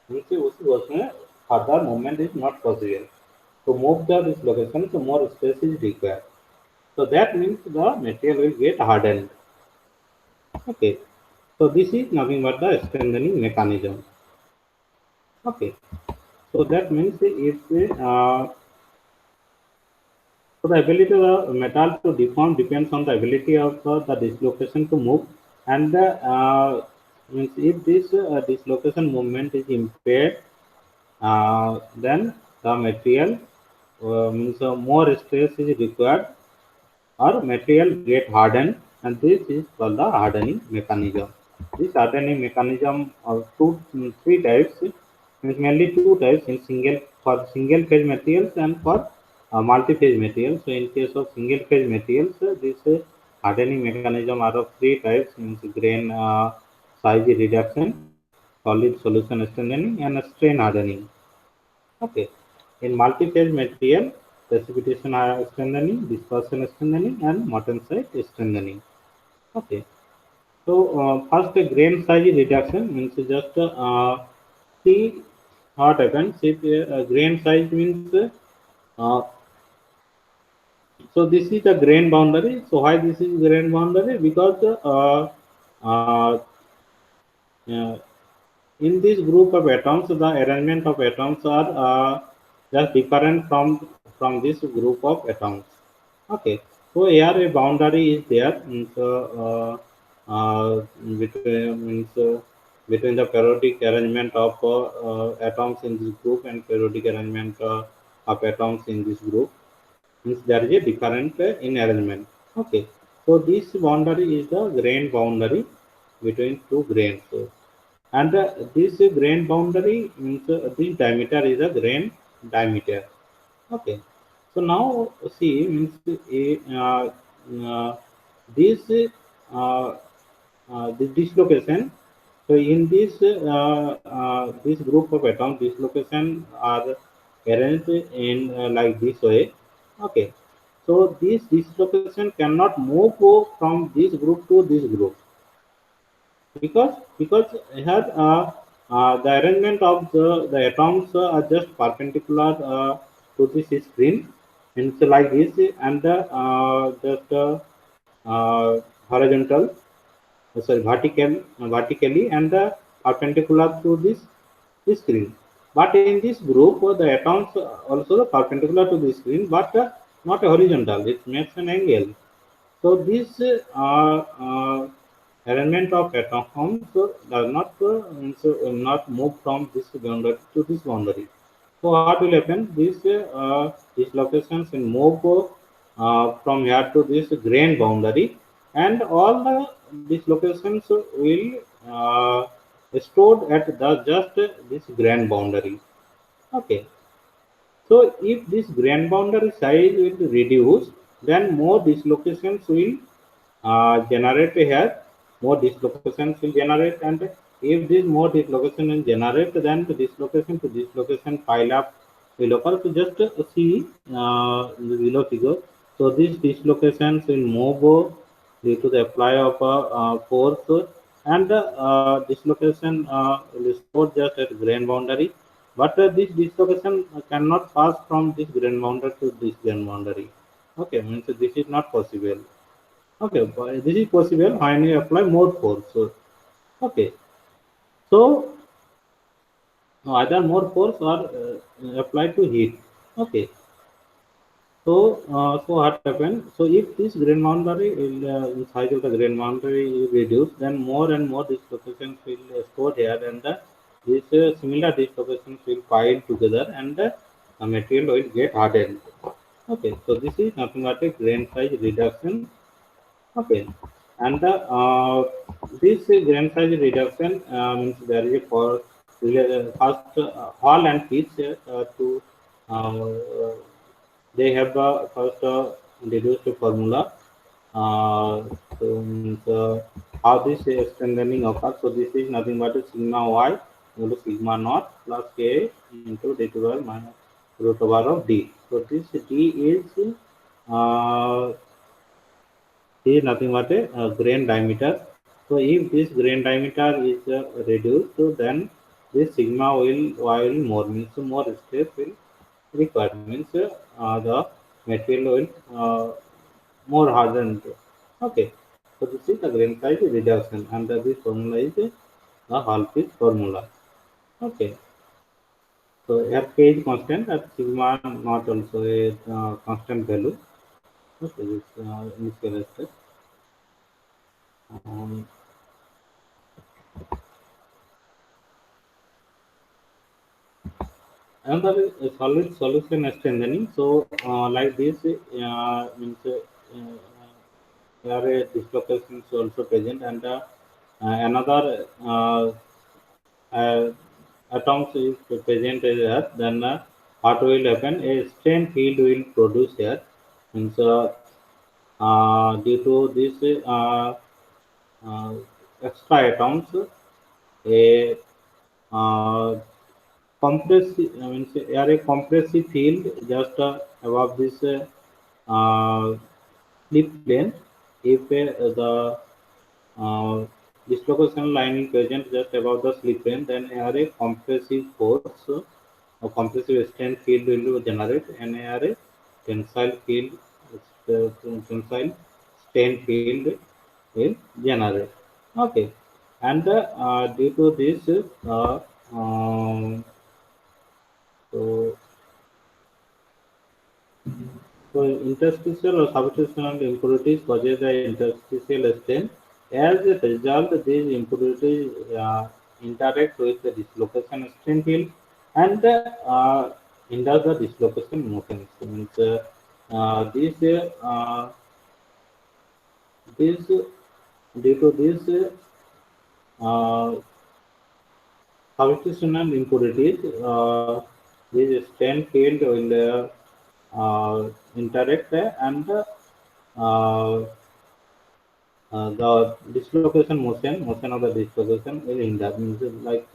means उस वर्ष में further movement is not possible. To move the this location, so more space is required. So that means the material will get hardened. Okay. So this is nothing but the strengthening mechanism. Okay. So that means if so the ability of the metal to deform depends on the ability of the dislocation to move, and means if this dislocation movement is impaired, then the material means more stress is required or material get hardened, and this is called the hardening mechanism. This hardening mechanism of three types, means mainly two types in single for single phase materials and for multi-phase materials. So in case of single phase materials, this hardening mechanism are of three types, means grain size reduction, solid solution strengthening, and strain hardening. Okay. In multi-phase material, precipitation strengthening, dispersion strengthening, and Martensite strengthening. Okay. So first, grain size reduction means just see what happens if grain size means uh, so this is the grain boundary. So why this is grain boundary? Because uh, uh, in this group of atoms, the arrangement of atoms are just different from this group of atoms. Okay, so here a boundary is there, means, between the periodic arrangement of atoms in this group and periodic arrangement of atoms in this group. Means there is a different in arrangement. Okay, so this boundary is the grain boundary between two grains. So, and this grain boundary means this diameter is a grain diameter. Okay, so now see means this this dislocation. So in this group of atoms, dislocation are arranged in like this way. Okay, so this dislocation cannot move from this group to this group, because here the arrangement of the atoms are just perpendicular to this screen, and so like this, and just horizontal, sorry, vertically, and perpendicular to this screen. But in this group, the atoms also perpendicular to the screen, but not horizontal. It makes an angle. So this arrangement of atoms does not not move from this boundary to this boundary. So what will happen? These locations will move from here to this grain boundary, and all these locations will stored at the just this grain boundary. Okay. So if this grain boundary size will reduce, then more dislocations will generate here. More dislocations will generate, and if this more dislocation will generate, then the dislocation to dislocation pile up will occur. So just see the below figure. So these dislocations will move due to the apply of force, and dislocation will store just at grain boundary, but this dislocation cannot pass from this grain boundary to this grain boundary. Okay, means this is not possible. Okay, but this is possible when you apply more force. So, okay, so either more force or applied to heat. Okay, so what happened? So if this grain boundary will, size of the grain boundary is reduced, then more and more dislocations will stored here, and these similar dislocations will pile together, and the material will get hardened. Okay, so this is nothing but a grain size reduction. Okay, and this grain size reduction means there is a first hall and pitch to uh, they have the first deduced formula. So means, how this strengthening occurs. So this is nothing but a sigma y equal to sigma naught plus k into d to the power minus root over of d. So this d uh, is nothing but a grain diameter. So if this grain diameter is reduced, so then this sigma will y will more, means more stress will required. Means the material will more hardened. Okay. So this is the grain size reduction, and this formula is the Hall-Fish formula. Okay. So here K is constant, and sigma not also a constant value. Okay, this initial step. Um, Another is a solid solution strengthening. So like this means here a dislocation is also present, and another uh, atoms is present here. Then what will happen? A strain field will produce here. Means due to this uh, extra atoms, a compressive means are a compressive field just above this slip plane. If the dislocation line is present just above the slip plane, then a compressive force, a compressive strain field will generate, and a tensile field, tensile strain field will generate. Okay, and due to this, um, so so interstitial or substitutional impurities causes the interstitial stain. As a result, these impurities interact with the dislocation strain field and hinder the dislocation motion. So means this due to this substitutional impurities, these strain field will interact and the dislocation motion of the dislocation will hinder. Means just like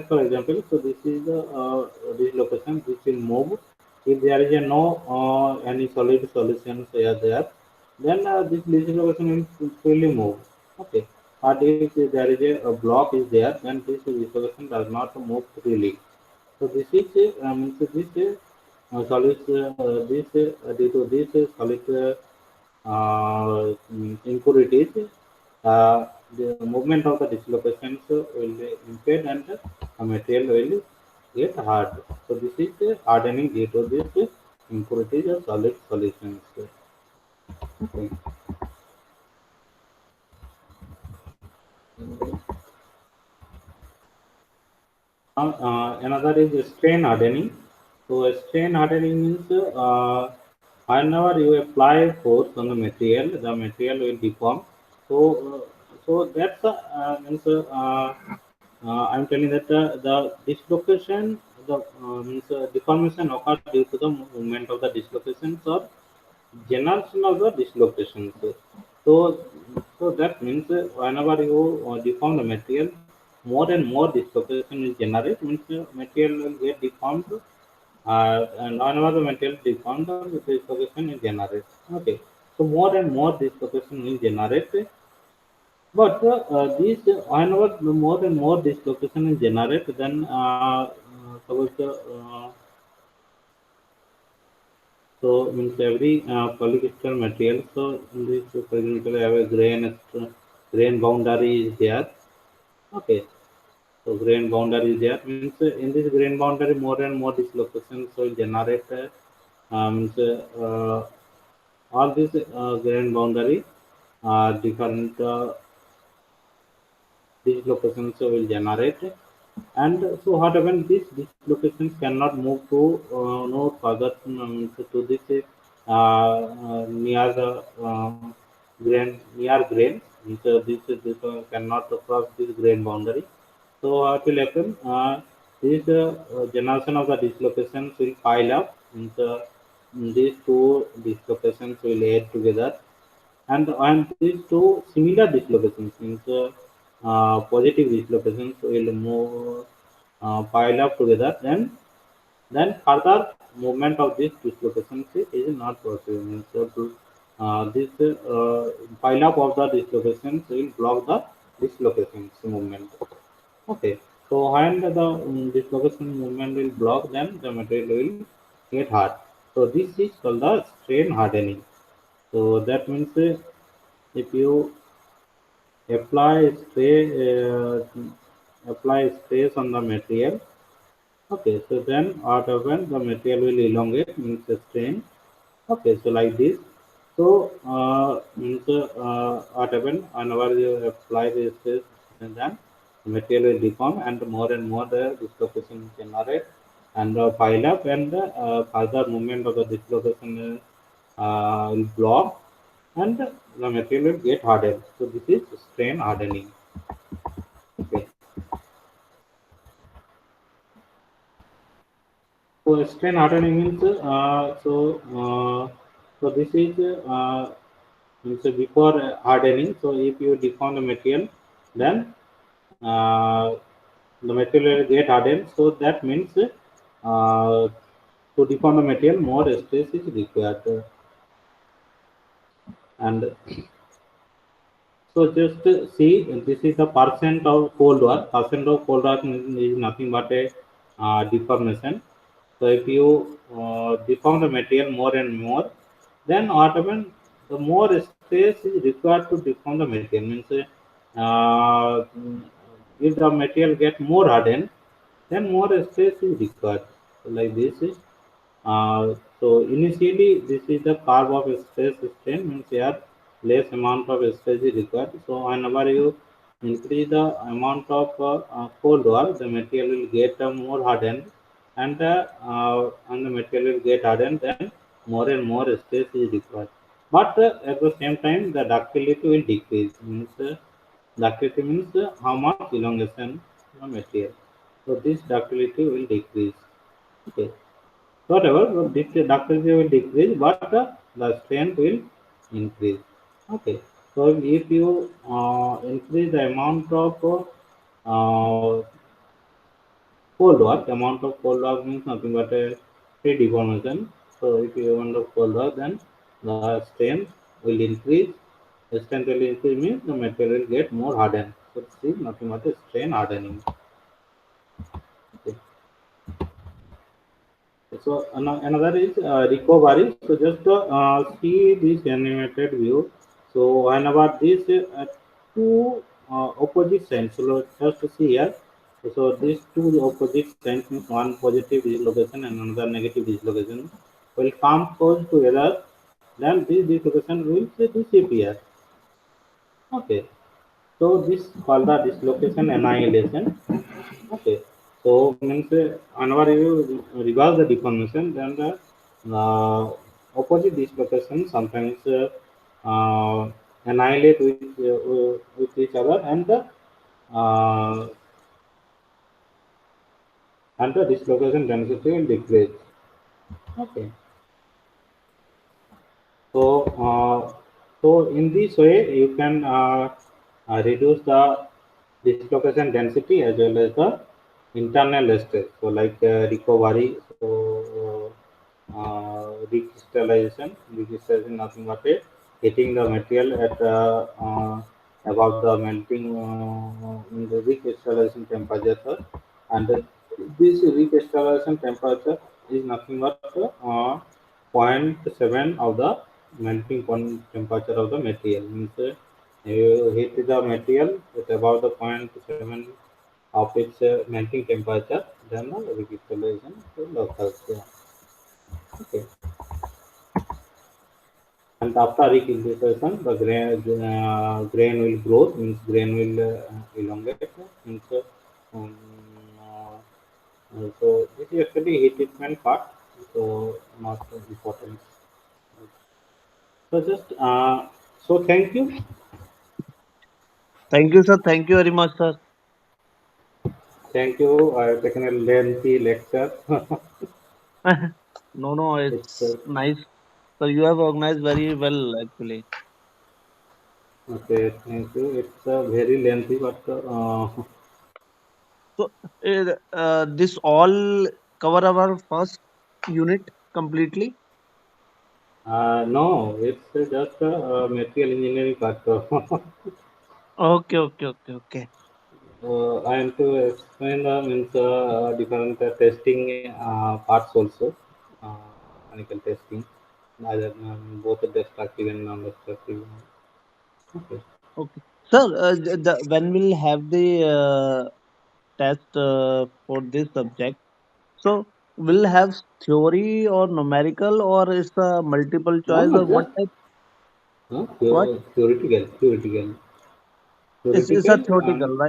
for example, so this is the dislocation which will move. If there is a no any solid solutions there, then this dislocation will freely move. Okay. But if there is a block is there, then this dislocation does not move freely. So this is means this solid this due to this solid impurities, the movement of the dislocations will be impaired and the material will get hard. So this is hardening due to this impurities of solid solutions. Okay. Another is strain hardening. So strain hardening means whenever you apply force on the material will deform. So that's means I'm telling that the dislocation, the means deformation occurs due to the movement of the dislocations or generation of the dislocations. So, so that means whenever you deform the material, more and more dislocation will generate. Means material will get deformed, and whenever the material deformed, the dislocation will generate. Okay, so more and more dislocation will generate. But these whenever the more and more dislocation is generate, then suppose so means every polycrystal material. So in this, for example, I have a grain boundary is there. Okay, so grain boundary is there. Means in this grain boundary, more and more dislocations will generate. Means all this grain boundary different dislocations will generate. And so what happens? These dislocations cannot move to no further to this near the near grain. So this cannot cross this grain boundary. So what will happen? This generation of the dislocations will pile up. And, these two dislocations will add together, and these two similar dislocations means positive dislocations will move pile up together, then further movement of this dislocations is not possible. Means this pile up of the dislocations will block the dislocations movement. Okay, so when the dislocation movement will block, then the material will get hard. So this is called the strain hardening. So that means if you apply apply stress on the material. Okay, so then what happens? The material will elongate, means strain. Okay, so like this. So means what happens whenever you apply this stress, and then the material will deform, and more the dislocation generate and pile up, and further movement of the dislocation will block, and the material will get hardened. So this is strain hardening. Okay. So strain hardening means so this is means before hardening. So if you deform the material, then the material will get hardened. So that means to deform the material, more stress is required. And so just see, this is the percent of cold work. Percent of cold work is nothing but a deformation. So if you deform the material more and more, then what happens? The more stress is required to deform the material. Means if the material get more hardened, then more stress is required. So like this is so initially, this is the curve of stress strain, means here less amount of stress is required. So whenever you increase the amount of cold work, the material will get more hardened, and the material will get hardened. Then more and more stress is required. But at the same time, the ductility will decrease. Means ductility means how much elongation of the material. So this ductility will decrease. Okay. Whatever, the ductility will decrease, but the strength will increase. Okay. So if you increase the amount of amount of cold work means nothing but a free deformation. So if you want the cold work, then the strength will increase. The strength will increase means the material will get more hardened. So this is nothing but a strain hardening. Okay. So another is recovery. So just see this animated view. So whenever this two opposite signs, so just see here. So these two opposite signs means one positive dislocation and another negative dislocation will come close together. Then this dislocation will disappear. Okay. So this called the dislocation annihilation. Okay. So means whenever you reverse the deformation, then the opposite dislocation sometimes annihilate with each other, uh, and the dislocation density will decrease. Okay. So so in this way you can reduce the dislocation density as well as the internal stress. So like recovery, so recrystallization nothing but a hitting the material at about the melting in the recrystallization temperature, and this recrystallization temperature is nothing but point 0.7 of the melting point temperature of the material. Means you heat the material at about the point 0.7 of its melting temperature, then the recrystallization will occur. Yeah. Okay. And after recrystallization, the grain will grow, means grain will elongate, means so this is actually heat treatment part, so not important. So just so thank you. Thank you, sir. Thank you very much, sir. Thank you. I've taken a lengthy lecture. No, no, It's it's nice. So you have organized very well, actually. okay. Thank you. It's very lengthy, but So this all cover our first unit completely. no, it's just material engineering part. Okay, okay, okay, okay. I am to explain the means different testing parts also. uh, mechanical testing, either both the destructive and non-destructive. Okay. Okay. Sir, when we'll have the test for this subject, so we'll have theory or numerical or is a multiple No, choice no, or what just type? What theoretical, is a theoretical, theoretical, right?